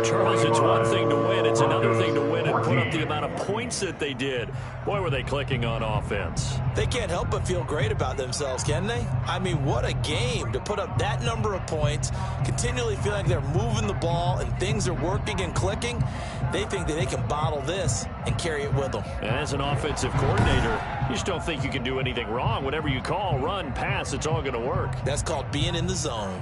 Charles, it's one thing to win. It's another thing to win and put up the amount of points that they did. Boy, were they clicking on offense. They can't help but feel great about themselves, can they? I mean, what a game to put up that number of points, continually feel like they're moving the ball and things are working and clicking. They think that they can bottle this and carry it with them. And as an offensive coordinator, you just don't think you can do anything wrong. Whatever you call, run, pass, it's all going to work. That's called being in the zone.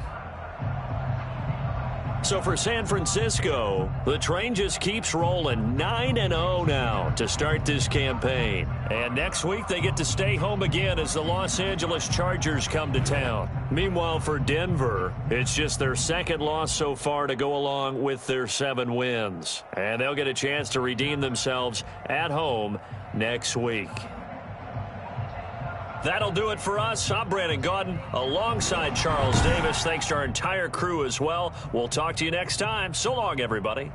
So for San Francisco, the train just keeps rolling 9-0 now to start this campaign. And next week they get to stay home again as the Los Angeles Chargers come to town. Meanwhile for Denver, it's just their second loss so far to go along with their 7 wins. And they'll get a chance to redeem themselves at home next week. That'll do it for us. I'm Brandon Gaudin alongside Charles Davis. Thanks to our entire crew as well. We'll talk to you next time. So long, everybody.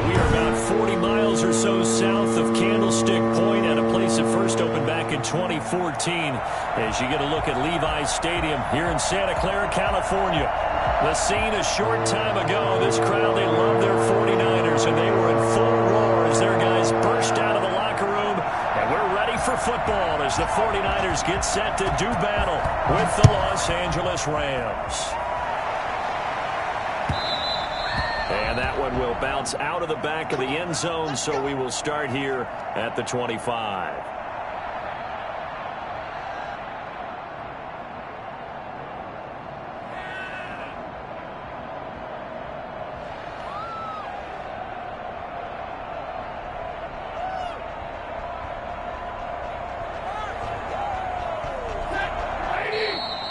We are about 40 miles or so south of Candlestick Point at a place that first opened back in 2014 as you get a look at Levi's Stadium here in Santa Clara, California. The scene a short time ago. This crowd, they love their 49ers, and they were in full roar as their guys burst out of the locker room. And we're ready for football as the 49ers get set to do battle with the Los Angeles Rams. And that one will bounce out of the back of the end zone, so we will start here at the 25.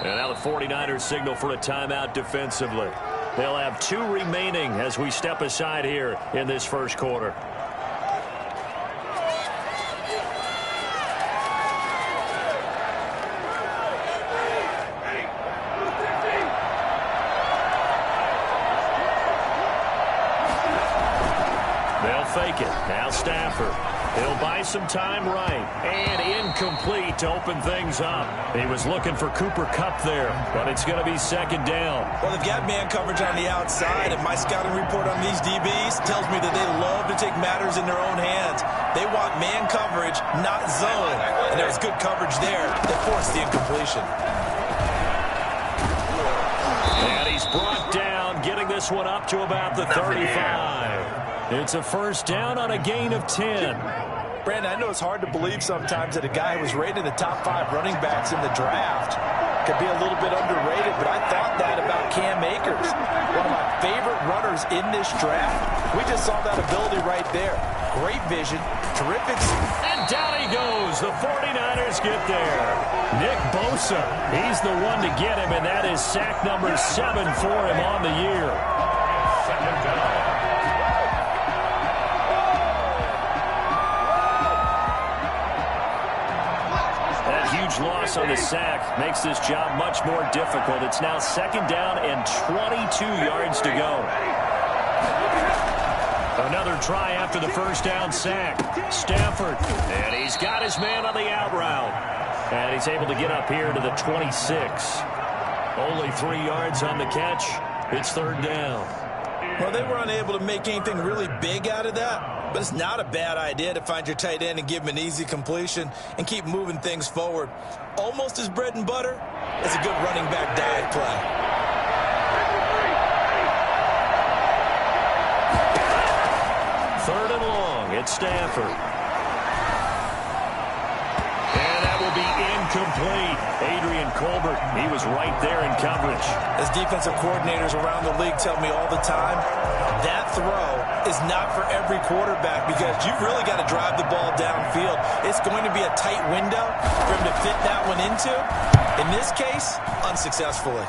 And now the 49ers signal for a timeout defensively. They'll have 2 remaining as we step aside here in this first quarter. They'll fake it. Now Stafford. He'll buy some time right. And incomplete to open things up. He was looking for Cooper Kupp there, but it's going to be second down. Well, they've got man coverage on the outside, and my scouting report on these DBs tells me that they love to take matters in their own hands. They want man coverage, not zone. And there was good coverage there that forced the incompletion. And he's brought down, getting this one up to about the 35. It's a first down on a gain of 10. Brandon, I know it's hard to believe sometimes that a guy who was rated in the top 5 running backs in the draft could be a little bit underrated, but I thought that about Cam Akers, one of my favorite runners in this draft. We just saw that ability right there. Great vision, terrific. And down he goes. The 49ers get there. Nick Bosa, he's the one to get him, and that is sack number 7 for him on the year. Second down. Huge loss on the sack makes this job much more difficult. It's now second down and 22 yards to go. Another try after the first down sack. Stafford, and he's got his man on the out route. And he's able to get up here to the 26. Only 3 yards on the catch. It's third down. Well, they were unable to make anything really big out of that, but it's not a bad idea to find your tight end and give him an easy completion and keep moving things forward. Almost as bread and butter as a good running back dive play. Third and long. It's Stafford. And that will be incomplete. Adrian Colbert, he was right there in coverage. As defensive coordinators around the league tell me all the time, that throw is not for every quarterback because you've really got to drive the ball downfield. It's going to be a tight window for him to fit that one into. In this case, unsuccessfully.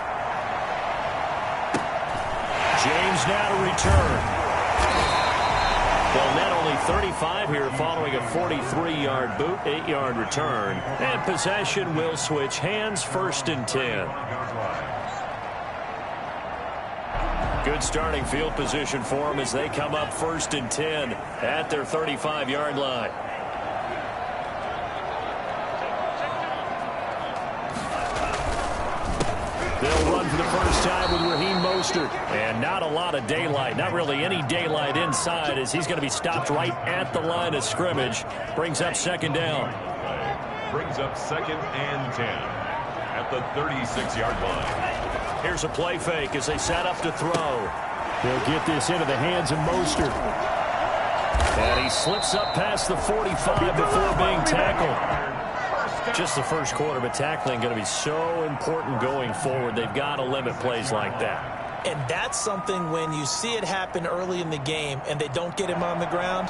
James now to return. They'll net only 35 here following a 43-yard boot, 8-yard return. And possession will switch hands, first and 10. Good starting field position for them as they come up first and 10 at their 35-yard line. They'll run for the first time with Raheem Mostert. And not a lot of daylight, not really any daylight inside as he's going to be stopped right at the line of scrimmage. Brings up second down. Brings up second and 10 at the 36-yard line. Here's a play fake as they set up to throw. They'll get this into the hands of Mostert. And he slips up past the 45 before being tackled. Just the first quarter, but tackling going to be so important going forward. They've got to limit plays like that. And that's something when you see it happen early in the game and they don't get him on the ground,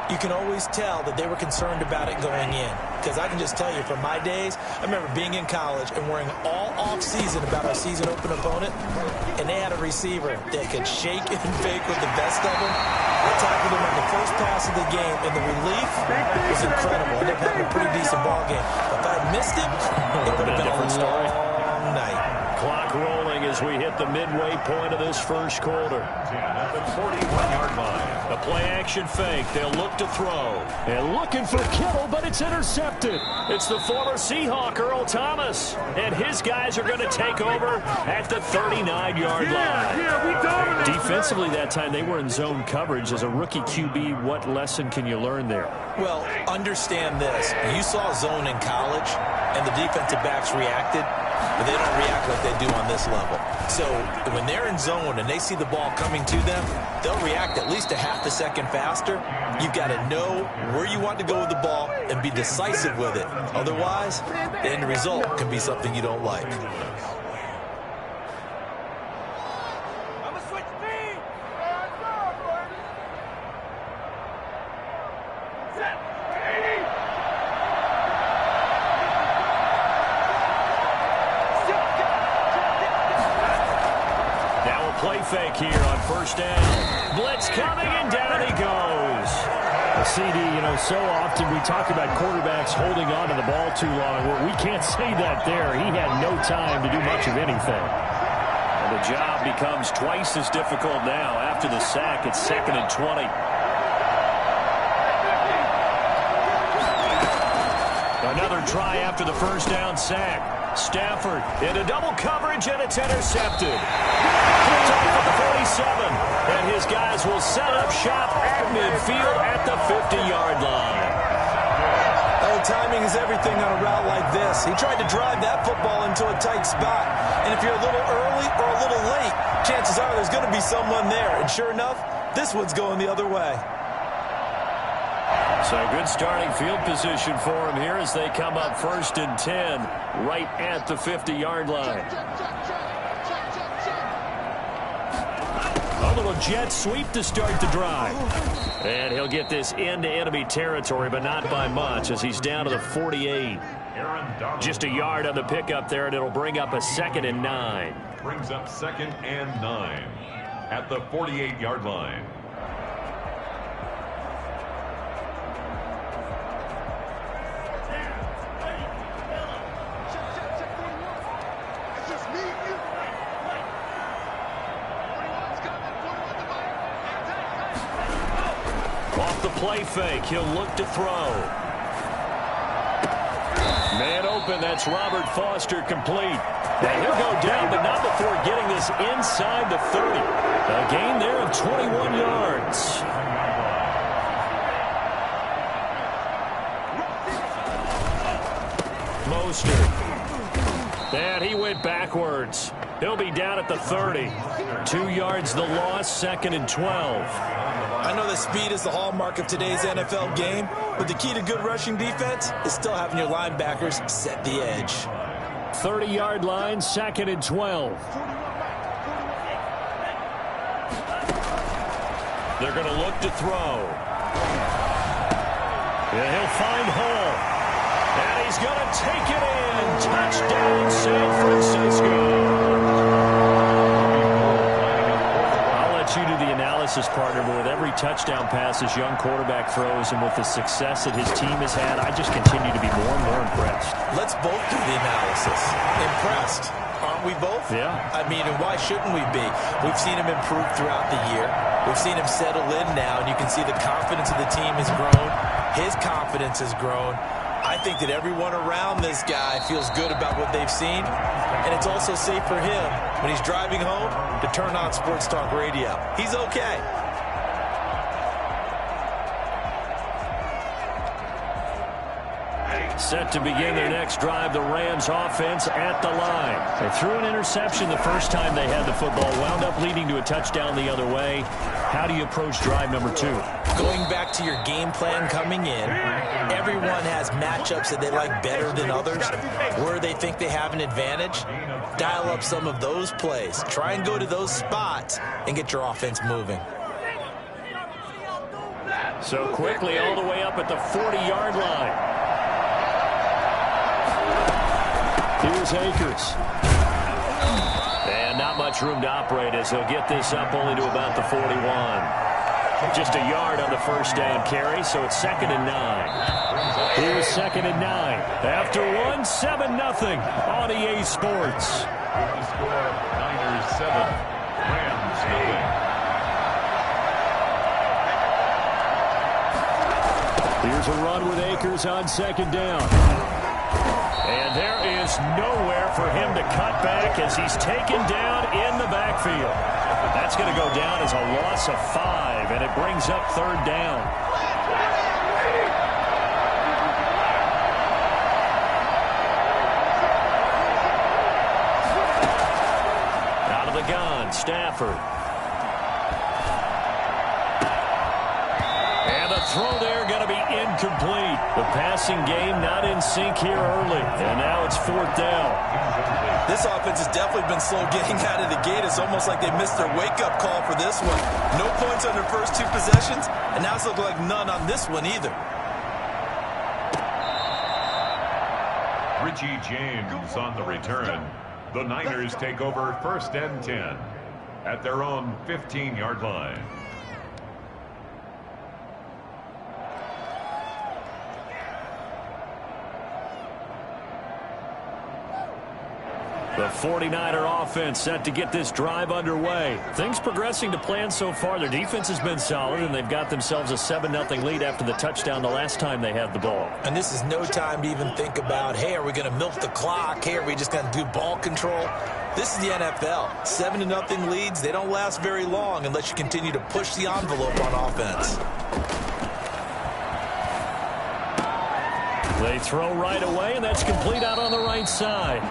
you can always tell that they were concerned about it going in. Because I can just tell you from my days, I remember being in college and worrying all off-season about our season open opponent, and they had a receiver that could shake and fake with the best of them. I tackled him on the first pass of the game, and the relief was incredible. I ended up having a pretty decent ball game. But if I had missed him, it would have been a long night. Clock rolling as we hit the midway point of this first quarter. At the 41-yard line. A play-action fake. They'll look to throw. And looking for Kittle, but it's intercepted. It's the former Seahawk, Earl Thomas. And his guys are going to take over at the 39-yard line. Defensively that time, they were in zone coverage. As a rookie QB, what lesson can you learn there? Well, understand this. You saw zone in college, and the defensive backs reacted, but they don't react like they do on this level. So when they're in zone and they see the ball coming to them, they'll react at least a half a second faster. You've got to know where you want to go with the ball and be decisive with it. Otherwise, the end result can be something you don't like. play fake here on first down. Blitz coming, and down he goes. CD, so often we talk about quarterbacks holding on to the ball too long. Well, we can't say that there. He had no time to do much of anything. And the job becomes twice as difficult now after the sack. It's 2nd and 20. Another try after the first down sack. Stafford into double coverage, and it's intercepted. Picked off at the 47, and his guys will set up shop at midfield at the 50-yard line. Oh, timing is everything on a route like this. He tried to drive that football into a tight spot, and if you're a little early or a little late, chances are there's going to be someone there, and sure enough, this one's going the other way. So good starting field position for him here as they come up 1st and 10 right at the 50-yard line. A little jet sweep to start the drive. And he'll get this into enemy territory, but not by much as he's down to the 48. Just a yard on the pickup there, and it'll bring up a 2nd and 9. Brings up 2nd and 9 at the 48-yard line. Play fake. He'll look to throw. Man open. That's Robert Foster complete. And he'll go down, but not before getting this inside the 30. A gain there of 21 yards. Mostert. And he went backwards. He'll be down at the 30. 2 yards the loss, 2nd and 12. I know that speed is the hallmark of today's NFL game, but the key to good rushing defense is still having your linebackers set the edge. 30-yard line, 2nd and 12. They're going to look to throw. And he'll find Hall. And he's going to take it in. Touchdown, San Francisco. You do the analysis, partner, but with every touchdown pass this young quarterback throws and with the success that his team has had, I just continue to be more and more impressed. Let's both do the analysis. Impressed. Aren't we both? Yeah. I mean, and why shouldn't we be? We've seen him improve throughout the year. We've seen him settle in now, and you can see the confidence of the team has grown. His confidence has grown. I think that everyone around this guy feels good about what they've seen, and it's also safe for him when he's driving home to turn on Sports Talk Radio. He's okay. Set to begin their next drive, the Rams offense at the line. They threw an interception the first time they had the football, wound up leading to a touchdown the other way. How do you approach drive number 2? Going back to your game plan coming in, everyone has matchups that they like better than others, where they think they have an advantage. Dial up some of those plays. Try and go to those spots and get your offense moving. So quickly all the way up at the 40-yard line. Here's Akers. And not much room to operate as he'll get this up only to about the 41. Just a yard on the first down carry, so it's 2nd and 9. Here's 2nd and 9. After one, 7-0 on EA Sports. The score, Niners 7, Rams nothing. Here's a run with Akers on 2nd down. And there is nowhere for him to cut back as he's taken down in the backfield. That's going to go down as a loss of 5, and it brings up 3rd down. Out of the gun, Stafford. And the throw there going to be incomplete. The passing game not in sync here early. And now it's 4th down. This offense has definitely been slow getting out of the gate. It's almost like they missed their wake-up call for this one. No points on their first 2 possessions, and now it's looking like none on this one either. Richie James on the return. The Niners take over 1st and 10. at their own 15-yard line. The 49er offense set to get this drive underway. Things progressing to plan so far. Their defense has been solid, and they've got themselves a 7-0 lead after the touchdown the last time they had the ball. And this is no time to even think about, hey, are we going to milk the clock? Hey, are we just going to do ball control? This is the NFL. 7-0 leads, they don't last very long unless you continue to push the envelope on offense. They throw right away, and that's complete out on the right side.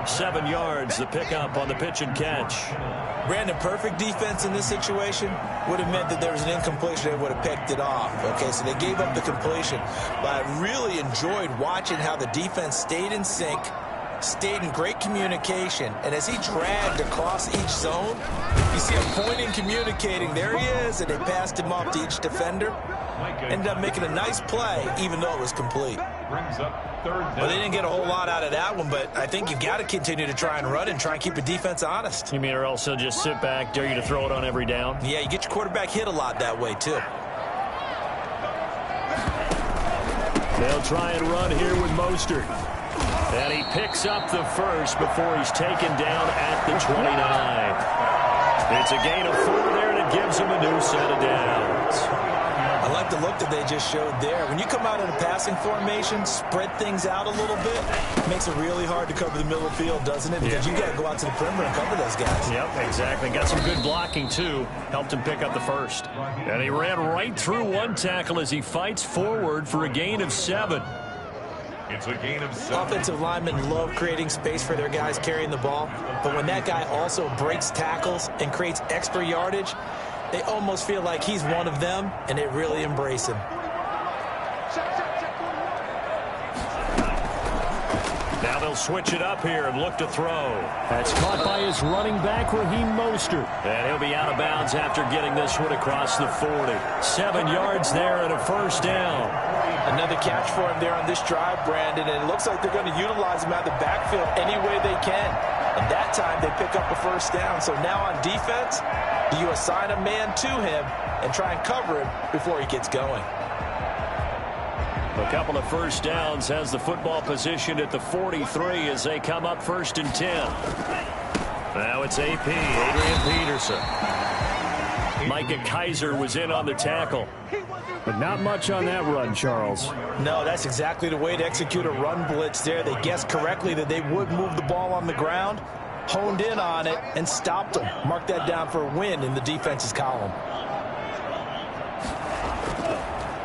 7 yards, the pickup on the pitch and catch. Brandon, perfect defense in this situation would have meant that there was an incompletion. They would have picked it off. Okay, so they gave up the completion. But I really enjoyed watching how the defense stayed in sync, stayed in great communication, and as he dragged across each zone, you see him pointing, communicating. There he is, and they passed him off to each defender. Ended up making a nice play, even though it was complete. Brings up third down. Well, they didn't get a whole lot out of that one, but I think you've got to continue to try and run and try and keep the defense honest. You mean or else they'll just sit back, dare you to throw it on every down? Yeah, you get your quarterback hit a lot that way, too. They'll try and run here with Mostert. And he picks up the first before he's taken down at the 29. It's a gain of 4 there, and it gives him a new set of downs. I like the look that they just showed there. When you come out in a passing formation, spread things out a little bit, it makes it really hard to cover the middle field, doesn't it? Because you got to go out to the perimeter and cover those guys. Yep, exactly. Got some good blocking, too. Helped him pick up the first. And he ran right through one tackle as he fights forward for a gain of 7. It's a gain of 7. Offensive linemen love creating space for their guys carrying the ball, but when that guy also breaks tackles and creates extra yardage, they almost feel like he's one of them, and they really embrace him. Now they'll switch it up here and look to throw. That's caught by his running back, Raheem Mostert. And he'll be out of bounds after getting this one across the 40. 7 yards there and a first down. Another catch for him there on this drive, Brandon, and it looks like they're going to utilize him out of the backfield any way they can. And that time they pick up a first down. So now on defense, do you assign a man to him and try and cover him before he gets going? A couple of first downs, has the football position at the 43 as they come up 1st and 10. Now it's AP, Adrian Peterson. Micah Kaiser was in on the tackle. But not much on that run, Charles. No, that's exactly the way to execute a run blitz there. They guessed correctly that they would move the ball on the ground, honed in on it, and stopped them. Mark that down for a win in the defense's column.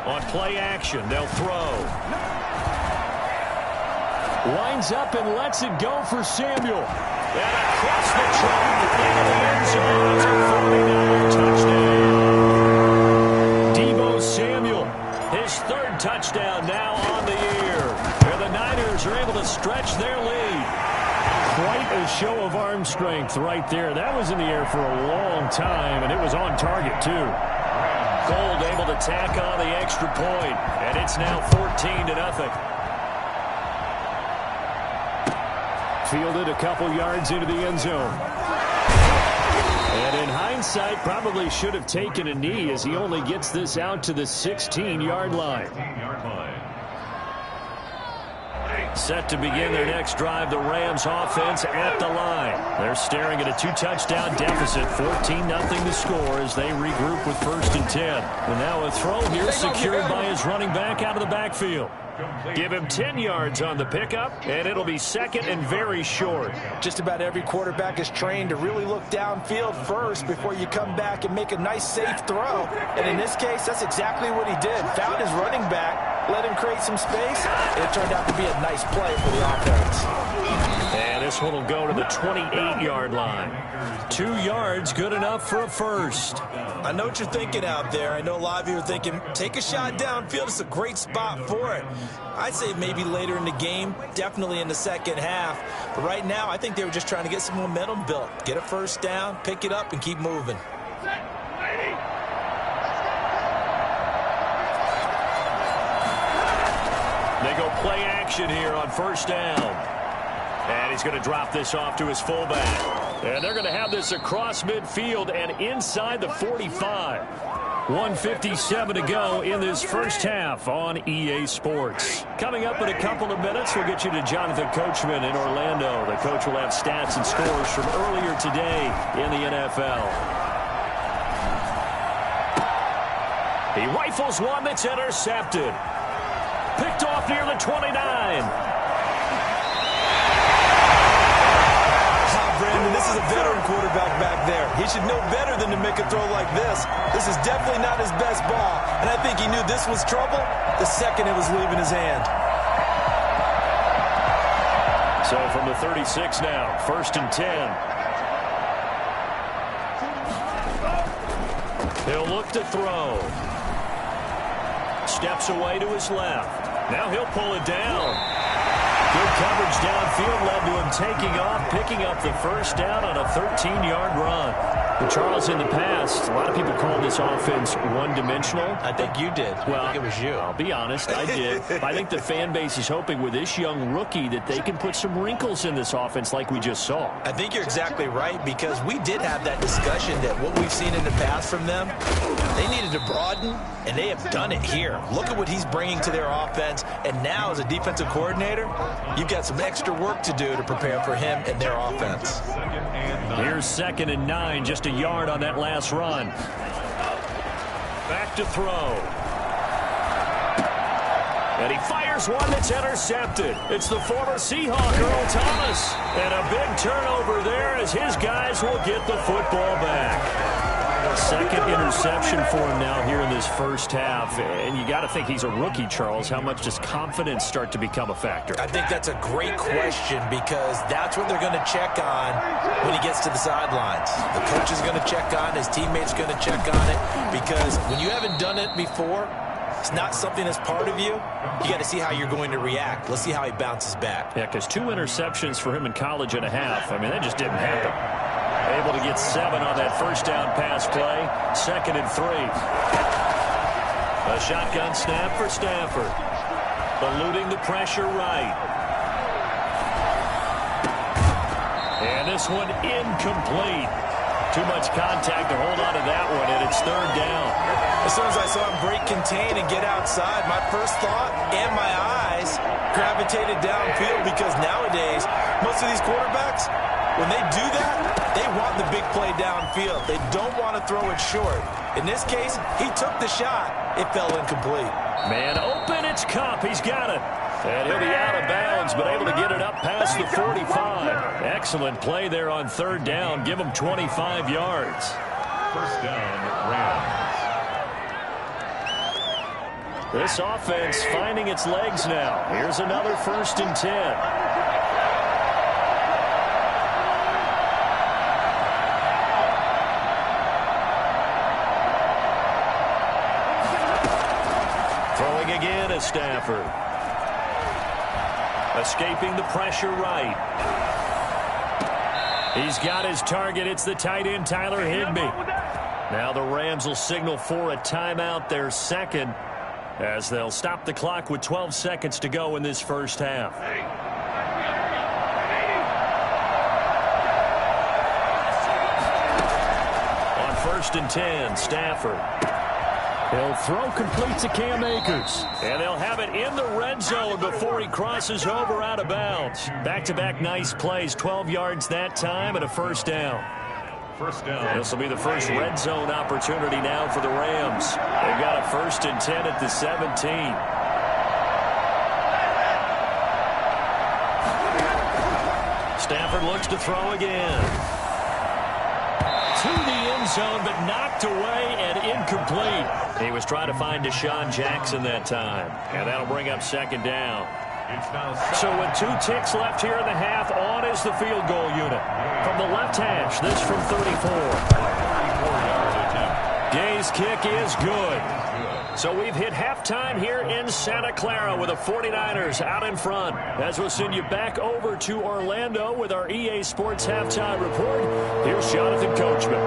On play action, they'll throw. Winds up and lets it go for Samuel. And across the track into the end zone is a 49er touchdown. Deebo Samuel, his 3rd touchdown now on the year. And the Niners are able to stretch their lead. Quite a show of arm strength right there. That was in the air for a long time, and it was on target, too. Gold able to tack on the extra point, and it's now 14-0. Fielded a couple yards into the end zone. And in hindsight, probably should have taken a knee as he only gets this out to the 16-yard line. Set to begin their next drive, the Rams offense at the line. They're staring at a 2-touchdown deficit, 14-0 to score as they regroup with 1st and 10. And now a throw here secured by his running back out of the backfield. Give him 10 yards on the pickup, and it'll be 2nd and very short. Just about every quarterback is trained to really look downfield first before you come back and make a nice, safe throw. And in this case, that's exactly what he did. Found his running back, let him create some space, and it turned out to be a nice play for the offense. And this one will go to the 28-yard line. 2 yards, good enough for a first. I know what you're thinking out there. I know a lot of you are thinking, take a shot downfield. It's a great spot for it. I'd say maybe later in the game, definitely in the second half. But right now, I think they were just trying to get some momentum built. Get a first down, pick it up, and keep moving. They go play action here on 1st down. And he's going to drop this off to his fullback. And they're going to have this across midfield and inside the 45. 1:57 to go in this first half on EA Sports. Coming up in a couple of minutes, we'll get you to Jonathan Coachman in Orlando. The coach will have stats and scores from earlier today in the NFL. He rifles one that's intercepted. Picked off near the 29. Brandon, this is a veteran quarterback back there. He should know better than to make a throw like this. This is definitely not his best ball, and I think he knew this was trouble the second it was leaving his hand. So from the 36 now, 1st and 10. He'll look to throw. Steps away to his left. Now he'll pull it down. Good coverage downfield led to him taking off, picking up the first down on a 13-yard run. And Charles, in the past, a lot of people call this offense one-dimensional. I think you did. Well, I think it was you. I'll be honest, I did. I think the fan base is hoping with this young rookie that they can put some wrinkles in this offense like we just saw. I think you're exactly right, because we did have that discussion that what we've seen in the past from them, they needed to broaden, and they have done it here. Look at what he's bringing to their offense, and now as a defensive coordinator, you've got some extra work to do to prepare for him and their offense. Here's 2nd and 9, just a yard on that last run. Back to throw. And he fires one that's intercepted. It's the former Seahawk, Earl Thomas. And a big turnover there as his guys will get the football back. Second interception for him now here in this first half. And you got to think he's a rookie, Charles. How much does confidence start to become a factor? I think that's a great question, because that's what they're going to check on when he gets to the sidelines. The coach is going to check on, his teammates going to check on it, because when you haven't done it before, it's not something that's part of you. You got to see how you're going to react. Let's see how he bounces back. Yeah, because 2 interceptions for him in college and a half. I mean, that just didn't happen. Able to get 7 on that first down pass play. 2nd and 3. A shotgun snap for Stafford. Eluding the pressure right. And this one incomplete. Too much contact to hold on to that one, and it's 3rd down. As soon as I saw him break contain and get outside, my first thought and my eyes gravitated downfield, because nowadays, most of these quarterbacks, when they do that, they want the big play downfield. They don't want to throw it short. In this case, he took the shot. It fell incomplete. Man open, it's Kupp. He's got it. And he'll be out of bounds, but able to get it up past the 45. Excellent play there on 3rd down. Give him 25 yards. First down, Rams. This offense finding its legs now. Here's another 1st and 10. Throwing again is Stafford. Escaping the pressure right. He's got his target. It's the tight end, Tyler Higbee. Now the Rams will signal for a timeout, their 2nd, as they'll stop the clock with 12 seconds to go in this first half. On 1st and 10, Stafford. He'll throw complete to Cam Akers. And they'll have it in the red zone before he crosses over out of bounds. Back-to-back nice plays, 12 yards that time and a first down. First down. This will be the first red zone opportunity now for the Rams. They've got a 1st and 10 at the 17. Stafford looks to throw again. To the end zone, but knocked away and incomplete. He was trying to find Deshaun Jackson that time. And that'll bring up 2nd down. So with 2 ticks left here in the half, on is the field goal unit. From the left hash, this from 34. Gay's kick is good. So we've hit halftime here in Santa Clara with the 49ers out in front. As we'll send you back over to Orlando with our EA Sports Halftime Report, here's Jonathan Coachman.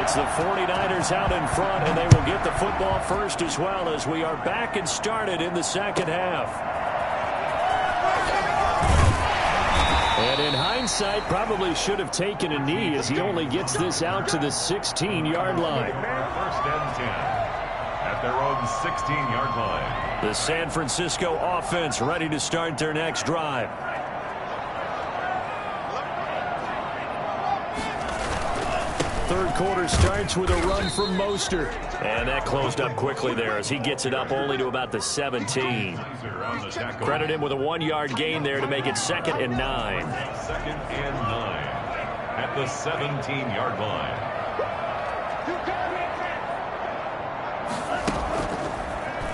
It's the 49ers out in front, and they will get the football first as well as we are back and started in the second half. And in hindsight, probably should have taken a knee as he only gets this out to the 16-yard line. First and 10 at their own 16-yard line. The San Francisco offense ready to start their next drive. Third quarter starts with a run from Mostert. And that closed up quickly there as he gets it up only to about the 17. Credit him with a 1-yard gain there to make it 2nd and 9. 2nd and 9 at the 17-yard line.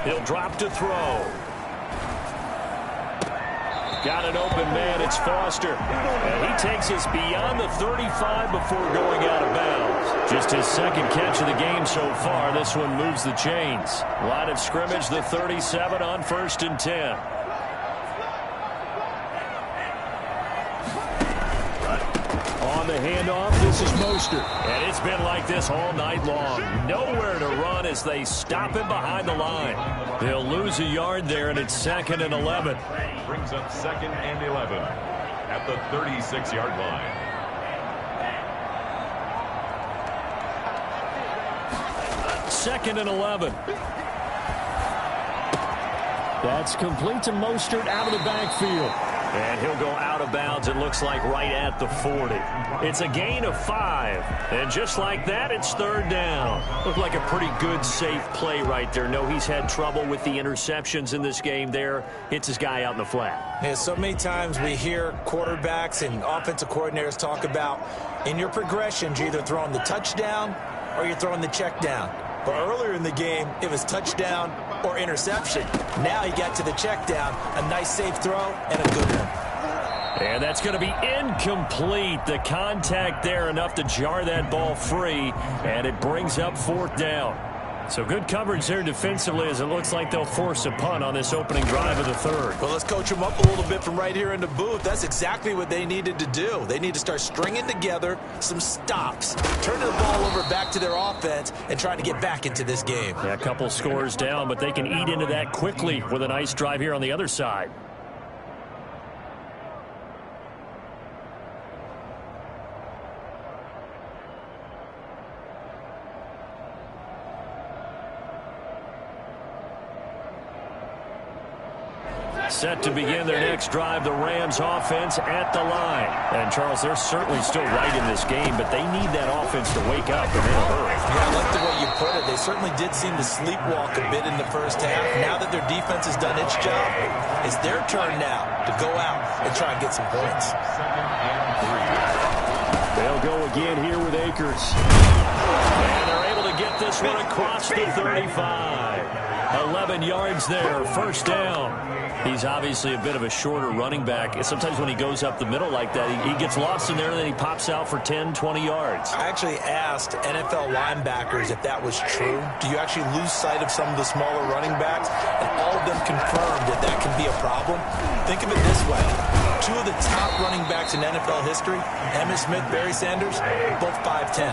He'll drop to throw. Got an open man. It's Foster. And he takes us beyond the 35 before going out of bounds. Just his second catch of the game so far. This one moves the chains. Line of scrimmage, the 37 on 1st and 10. On the handoff, this is Mostert. And it's been like this all night long. Nowhere to run as they stop him behind the line. They'll lose a yard there, and it's 2nd and 11. Brings up 2nd and 11 at the 36-yard line. Second and 11. That's complete to Mostert out of the backfield. And he'll go out of bounds, it looks like, right at the 40. It's a gain of 5. And just like that, it's 3rd down. Looked like a pretty good, safe play right there. No, he's had trouble with the interceptions in this game there. Hits his guy out in the flat. Yeah, so many times we hear quarterbacks and offensive coordinators talk about in your progressions, you're either throwing the touchdown or you're throwing the check down. But earlier in the game, it was touchdown or interception. Now he got to the check down, a nice safe throw, and a good one. And that's going to be incomplete. The contact there enough to jar that ball free, and it brings up 4th down. So good coverage there defensively as it looks like they'll force a punt on this opening drive of the 3rd. Well, let's coach them up a little bit from right here in the booth. That's exactly what they needed to do. They need to start stringing together some stops, turning the ball over back to their offense, and trying to get back into this game. Yeah, a couple scores down, but they can eat into that quickly with a nice drive here on the other side. Set to begin their next drive, the Rams offense at the line. And, Charles, they're certainly still right in this game, but they need that offense to wake up and in a hurry. Yeah, I like the way you put it. They certainly did seem to sleepwalk a bit in the first half. Now that their defense has done its job, it's their turn now to go out and try and get some points. 2nd and 3. They'll go again here with Akers. And they're able to get this one across the 35. 11 yards there, 1st down. He's obviously a bit of a shorter running back. Sometimes when he goes up the middle like that, he gets lost in there, and then he pops out for 10, 20 yards. I actually asked NFL linebackers if that was true. Do you actually lose sight of some of the smaller running backs? And all of them confirmed that that can be a problem. Think of it this way. 2 of the top running backs in NFL history, Emmitt Smith, Barry Sanders, both 5'10".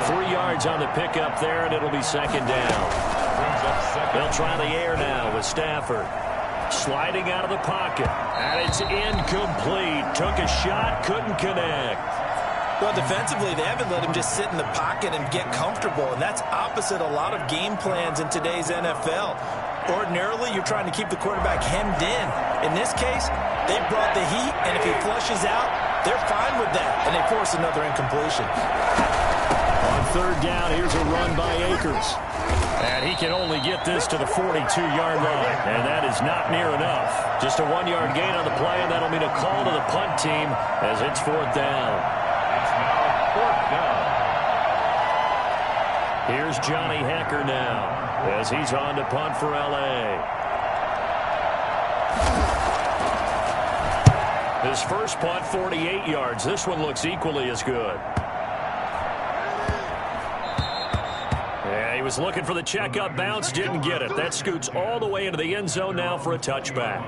3 yards on the pickup there, and it'll be 2nd down. They'll try the air now with Stafford. Sliding out of the pocket. And it's incomplete. Took a shot, couldn't connect. Well, defensively, they haven't let him just sit in the pocket and get comfortable, and that's opposite a lot of game plans in today's NFL. Ordinarily, you're trying to keep the quarterback hemmed in. In this case, they brought the heat, and if he flushes out, they're fine with that, and they force another incompletion. On 3rd down, here's a run by Akers. And he can only get this to the 42-yard line. And that is not near enough. Just a 1-yard gain on the play, and that'll mean a call to the punt team as it's 4th down. It's now 4th down. Here's Johnny Hecker now as he's on to punt for L.A. His first punt, 48 yards. This one looks equally as good. He was looking for the check-up bounce, didn't get it. That scoots all the way into the end zone now for a touchback.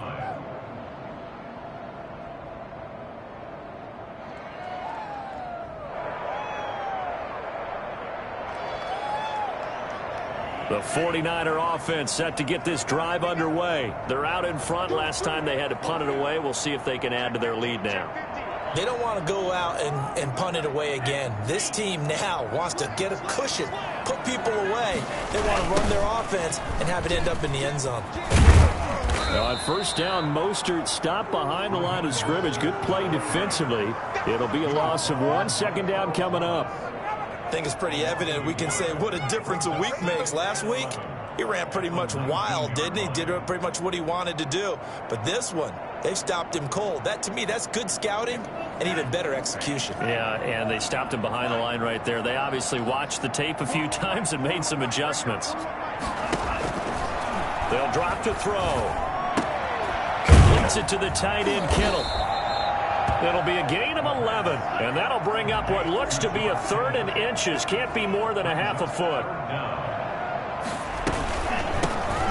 The 49er offense set to get this drive underway. They're out in front. Last time they had to punt it away. We'll see if they can add to their lead now. They don't want to go out and punt it away again. This team now wants to get a cushion, put people away. They want to run their offense and have it end up in the end zone. Now on first down, Mostert stopped behind the line of scrimmage. Good play defensively. It'll be a loss of 1. Second down coming up. I think it's pretty evident. We can say what a difference a week makes. Last week, he ran pretty much wild, didn't he? Did pretty much what he wanted to do. But this one, they stopped him cold. That, to me, that's good scouting and even better execution. Yeah, and they stopped him behind the line right there. They obviously watched the tape a few times and made some adjustments. They'll drop to throw. Completes it to the tight end, Kittle. It'll be a gain of 11, and that'll bring up what looks to be a 3rd and inches. Can't be more than a half a foot.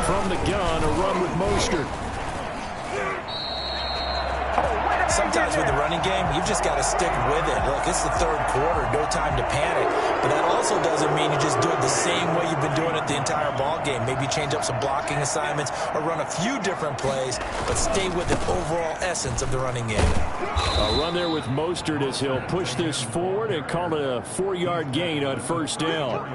From the gun, a run with Mostert. Sometimes with the running game, you've just got to stick with it. Look, it's the 3rd quarter, no time to panic. But that also doesn't mean you just do it the same way you've been doing it the entire ball game. Maybe change up some blocking assignments or run a few different plays, but stay with the overall essence of the running game. A run there with Mostert as he'll push this forward and call it a 4-yard gain on first down.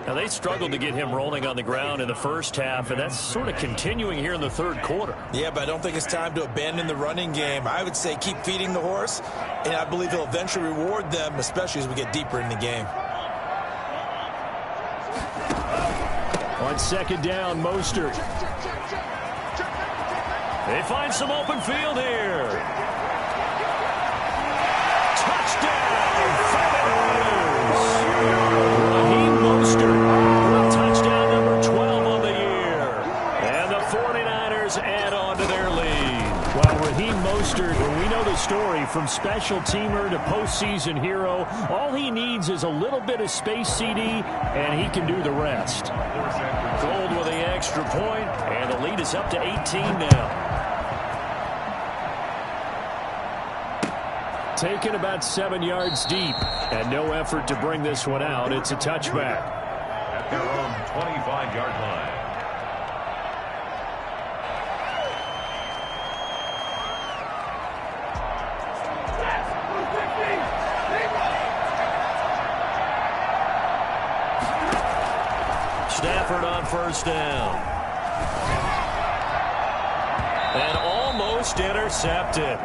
Now, they struggled to get him rolling on the ground in the first half, and that's sort of continuing here in the 3rd quarter. Yeah, but I don't think it's time to abandon the running game. I would say keep feeding the horse, and I believe he'll eventually reward them, especially as we get deeper in the game. On second down, Mostert. They find some open field here. Touchdown, 49ers. Raheem Mostert with touchdown number 12 on the year. And the 49ers add on to their lead. Well, Raheem Mostert, we know the story, from special teamer to postseason hero. All he needs is a little bit of space, CD, and he can do the rest. Gold with the extra point, and the lead is up to 18 now. Taken about 7 yards deep, and no effort to bring this one out. It's a touchback. At their own 25-yard line. Stafford on first down. And almost intercepted.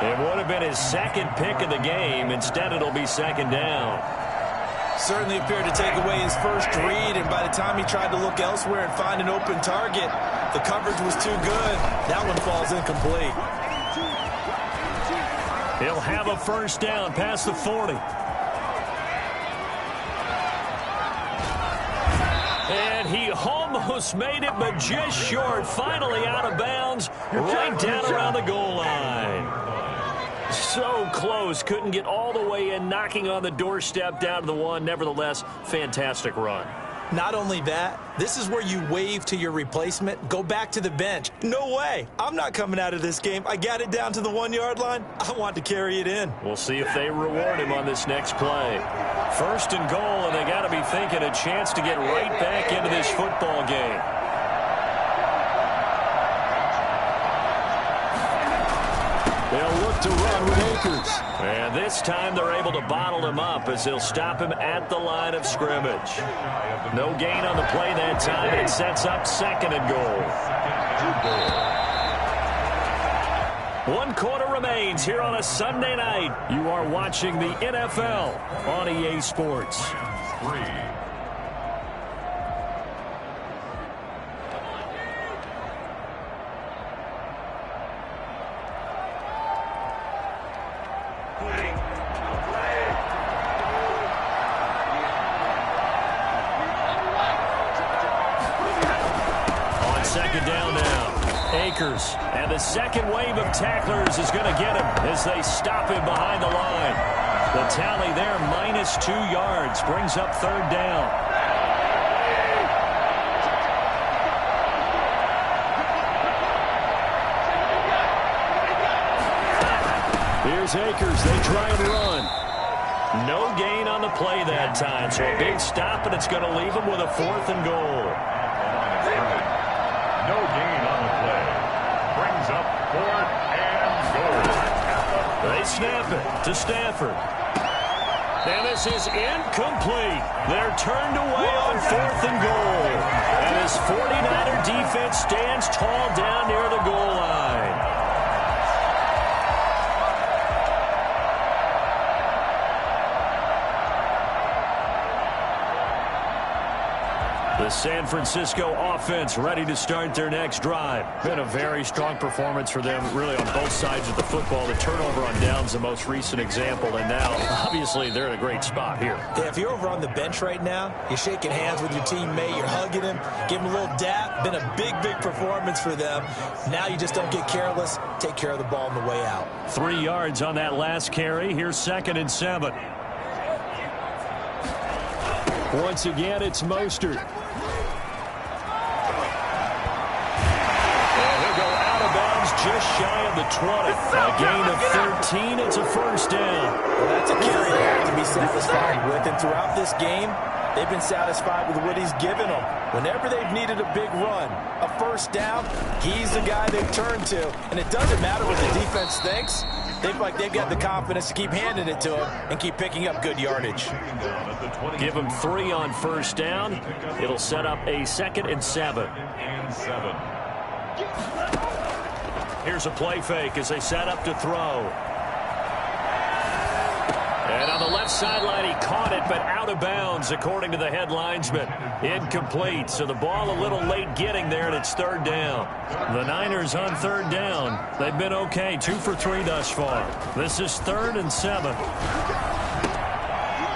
It would have been his 2nd pick of the game. Instead, it'll be 2nd down. Certainly appeared to take away his first read, and by the time he tried to look elsewhere and find an open target, the coverage was too good. That one falls incomplete. He'll have a first down past the 40. And he almost made it, but just short. Finally out of bounds, right down around the goal line. So close, couldn't get all the way in, knocking on the doorstep down to the 1. Nevertheless, fantastic run. Not only that, this is where you wave to your replacement, go back to the bench. No way. I'm not coming out of this game. I got it down to the 1-yard line. I want to carry it in. We'll see if they reward him on this next play. 1st and goal, and they got to be thinking a chance to get right back into this football game. They'll look to run with Akers. And this time they're able to bottle him up as they'll stop him at the line of scrimmage. No gain on the play that time, and it sets up 2nd and goal. 1 quarter remains here on a Sunday night. You are watching the NFL on EA Sports. 3. And the second wave of tacklers is going to get him as they stop him behind the line. The tally there, -2 yards, brings up 3rd down. Here's Akers. They try and run. No gain on the play that time, so a big stop, and it's going to leave them with a 4th and goal. No gain on the play. Brings up 4th and goal. They snap it to Stafford. And this is incomplete. They're turned away on 4th and goal. And his 49er defense stands tall down near the goal line. The San Francisco offense ready to start their next drive. Been a very strong performance for them, really, on both sides of the football. The turnover on downs, the most recent example, and now, obviously, they're in a great spot here. Yeah, if you're over on the bench right now, you're shaking hands with your teammate, you're hugging him, give him a little dap. Been a big, big performance for them. Now you just don't get careless. Take care of the ball on the way out. 3 yards on that last carry. Here's 2nd and 7. Once again, it's Mostert. Just shy of the 20. A gain of 13. It's a 1st down. Well, that's a carry they have to be satisfied with. And throughout this game, they've been satisfied with what he's given them. Whenever they've needed a big run, a 1st down, he's the guy they've turned to. And it doesn't matter what the defense thinks. They've got the confidence to keep handing it to him and keep picking up good yardage. Give him 3 on 1st down. It'll set up a 2nd and 7. Here's a play fake as they set up to throw. And on the left sideline, he caught it, but out of bounds, according to the head linesman. Incomplete, so the ball a little late getting there, and it's 3rd down. The Niners on 3rd down. They've been okay, 2 for 3 thus far. This is 3rd and 7.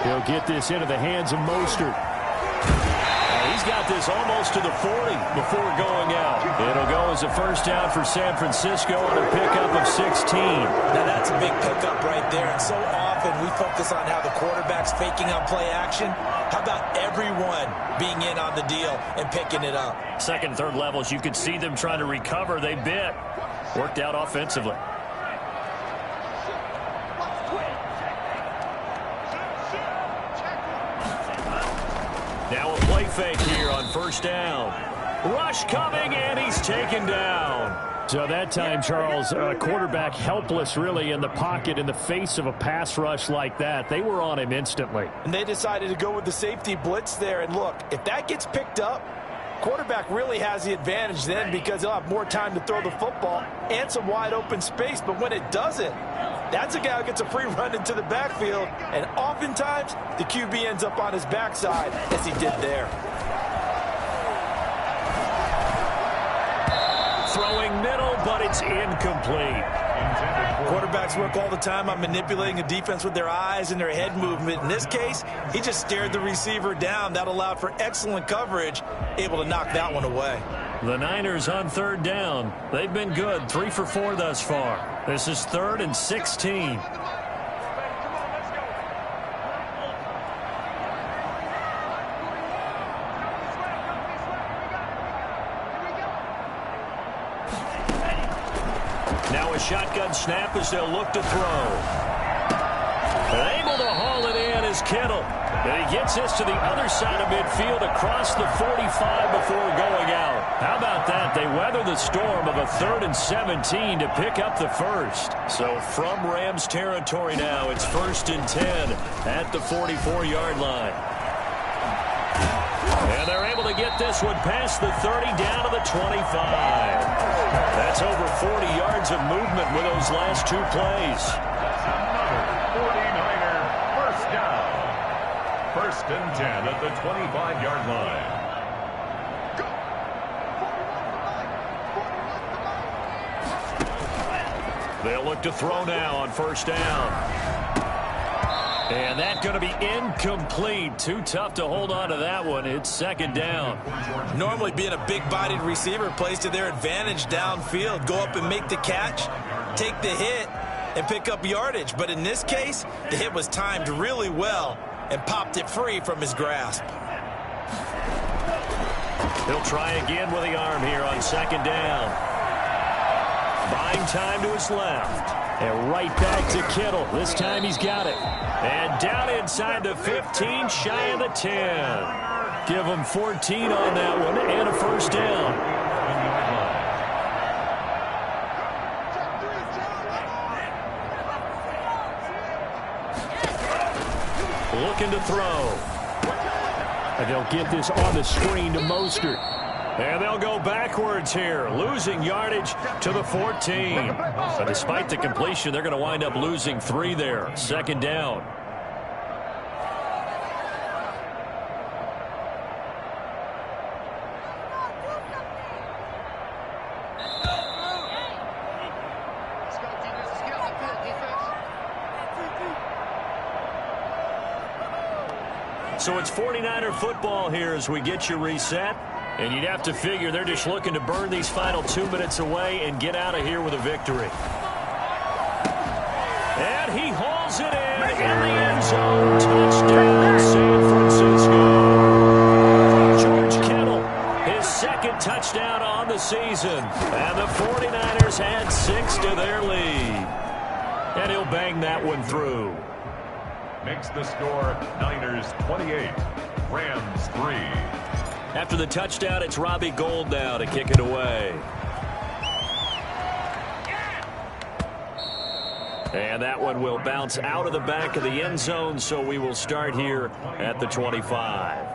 He'll get this into the hands of Mostert. He's got this almost to the 40 before going out. It'll go as a 1st down for San Francisco on a pickup of 16. Now that's a big pickup right there. And so often we focus on how the quarterback's faking on play action. How about everyone being in on the deal and picking it up? 2nd and 3rd levels, you could see them trying to recover. They bit. Worked out offensively. Now a play fake here on 1st down. Rush coming, and he's taken down. So that time, Charles, quarterback helpless really in the pocket in the face of a pass rush like that. They were on him instantly. And they decided to go with the safety blitz there. And look, if that gets picked up, quarterback really has the advantage then because he'll have more time to throw the football and some wide open space. But when it doesn't, that's a guy who gets a free run into the backfield, and oftentimes the QB ends up on his backside, as he did there. Throwing middle, but it's incomplete. Quarterbacks work all the time on manipulating a defense with their eyes and their head movement. In this case, he just stared the receiver down. That allowed for excellent coverage, able to knock that one away. The Niners on 3rd down. They've been good, 3 for 4 thus far. This is 3rd and 16. Now a shotgun snap as they'll look to throw. Able to haul it in is Kittle. And he gets this to the other side of midfield across the 45 before going out. How about that? They weather the storm of a 3rd and 17 to pick up the 1st. So from Rams territory now, it's 1st and 10 at the 44-yard line. And they're able to get this one past the 30 down to the 25. That's over 40 yards of movement with those last 2 plays. That's another 49er 1st down. 1st and 10 at the 25-yard line. They'll look to throw now on 1st down. And that's going to be incomplete. Too tough to hold on to that one. It's 2nd down. Normally being a big-bodied receiver plays to their advantage downfield. Go up and make the catch, take the hit, and pick up yardage. But in this case, the hit was timed really well and popped it free from his grasp. He'll try again with the arm here on 2nd down. Buying time to his left. And right back to Kittle. This time he's got it. And down inside the 15, shy of the 10. Give him 14 on that one and a first down. Looking to throw. And they'll get this on the screen to Mostert. And they'll go backwards here, losing yardage to the 14. But despite the completion, they're going to wind up losing 3 there. Second down. So it's 49er football here as we get you reset. And you'd have to figure they're just looking to burn these final 2 minutes away and get out of here with a victory. And he hauls it in the end zone. Touchdown, San Francisco. George Kittle, his second touchdown on the season. And the 49ers add 6 to their lead. And he'll bang that one through. Makes the score Niners 28, Rams 3. After the touchdown, it's Robbie Gould now to kick it away. And that one will bounce out of the back of the end zone, so we will start here at the 25.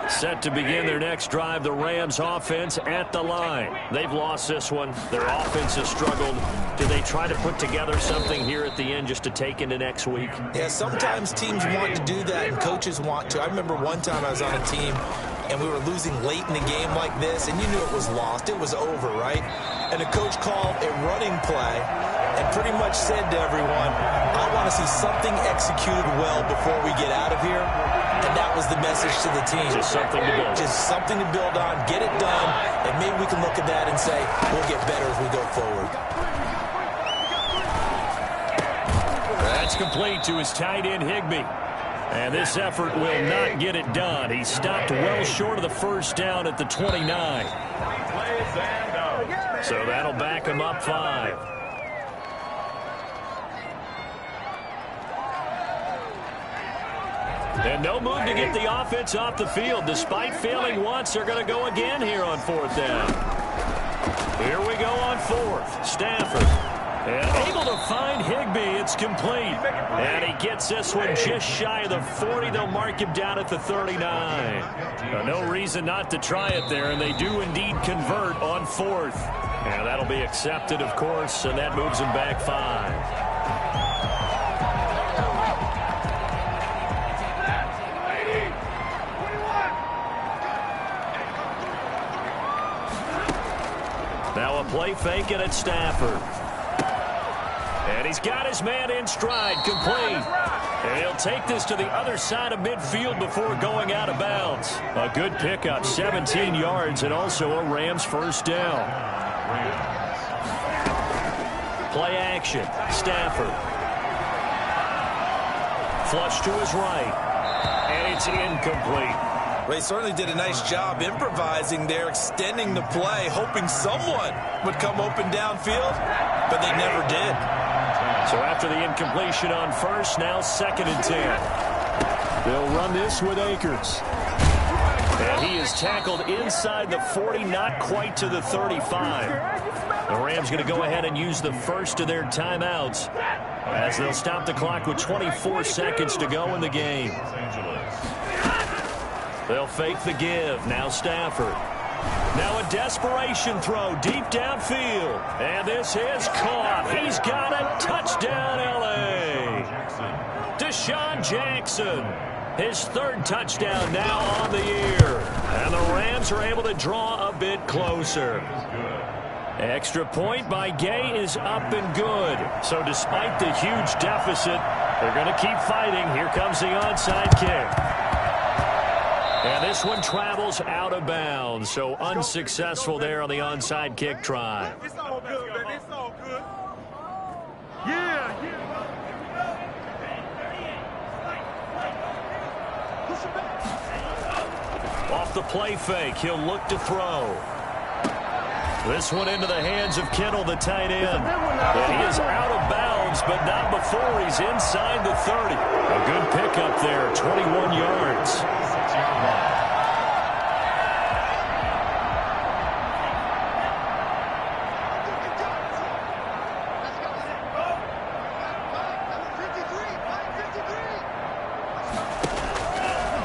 Set to begin their next drive, the Rams offense at the line. They've lost this one. Their offense has struggled. Do they try to put together something here at the end just to take into next week? Yeah, sometimes teams want to do that and coaches want to. I remember one time I was on a team and we were losing late in the game like this, and you knew it was lost. It was over, right? And the coach called a running play and pretty much said to everyone, I want to see something executed well before we get out of here. And that was the message to the team. Just something to build. Just something to build on, get it done, and maybe we can look at that and say, we'll get better as we go forward. That's complete to his tight end, Higbee. And this effort will not get it done. He stopped well short of the first down at the 29. So that'll back him up 5. And no move to get the offense off the field. Despite failing once, they're going to go again here on 4th down. Here we go on 4th. Stafford. And able to find Higbee. It's complete. And he gets this one just shy of the 40. They'll mark him down at the 39. No reason not to try it there, and they do indeed convert on 4th. And that'll be accepted, of course, and that moves him back 5. Now a play fake and it's Stafford. And he's got his man in stride, complete. And he'll take this to the other side of midfield before going out of bounds. A good pickup, 17 yards, and also a Rams first down. Play action, Stafford. Flush to his right. And it's incomplete. They certainly did a nice job improvising there, extending the play, hoping someone would come open downfield, but they never did. So after the incompletion on first, now 2nd and 10. They'll run this with Akers. And he is tackled inside the 40, not quite to the 35. The Rams going to go ahead and use the first of their timeouts as they'll stop the clock with 24 seconds to go in the game. They'll fake the give. Now Stafford. Now a desperation throw deep downfield. And this is caught. He's got a touchdown, L.A. Deshaun Jackson. His 3rd touchdown now on the year. And the Rams are able to draw a bit closer. Extra point by Gay is up and good. So despite the huge deficit, they're going to keep fighting. Here comes the onside kick. And this one travels out of bounds, so unsuccessful there on the onside kick try. It's all good, baby. It's all good. Yeah. Off the play fake, he'll look to throw. This one into the hands of Kittle, the tight end. And he is out of bounds, but not before he's inside the 30. A good pickup there, 21 yards. 6-yard line.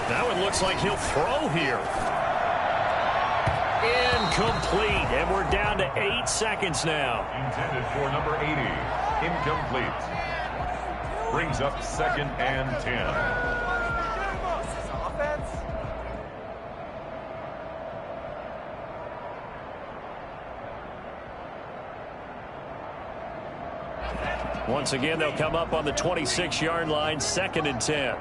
Now it looks like he'll throw here. Incomplete, and we're down to 8 seconds now. Intended for number 80. Incomplete. Brings up 2nd and 10. Once again, they'll come up on the 26-yard line, 2nd and 10.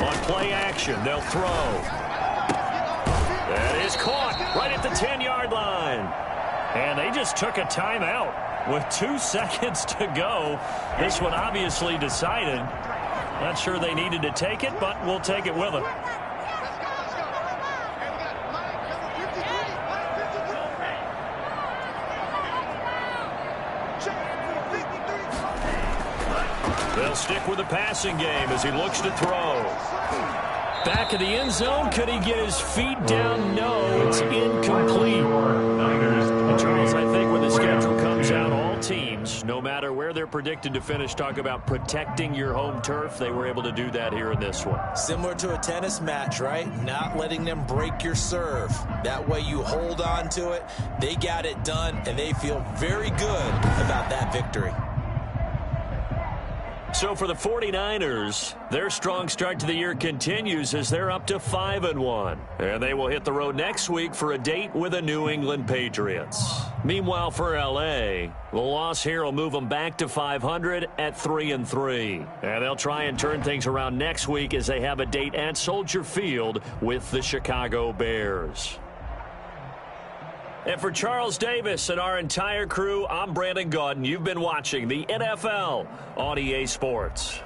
On play action, they'll throw. That is caught right at the 10-yard line. And they just took a timeout with 2 seconds to go. This one obviously decided. Not sure they needed to take it, but we'll take it with them. They'll stick with the passing game as he looks to throw. Back of the end zone. Could he get his feet down? No, it's incomplete. And Charles, I think when the schedule comes out, all teams, no matter where they're predicted to finish, talk about protecting your home turf. They were able to do that here in this one. Similar to a tennis match, right? Not letting them break your serve. That way you hold on to it. They got it done, and they feel very good about that victory. So for the 49ers, their strong start to the year continues as they're up to 5-1. And they will hit the road next week for a date with the New England Patriots. Meanwhile, for L.A., the loss here will move them back to 500 at 3-3. And they'll try and turn things around next week as they have a date at Soldier Field with the Chicago Bears. And for Charles Davis and our entire crew, I'm Brandon Gaudin. You've been watching the NFL on EA Sports.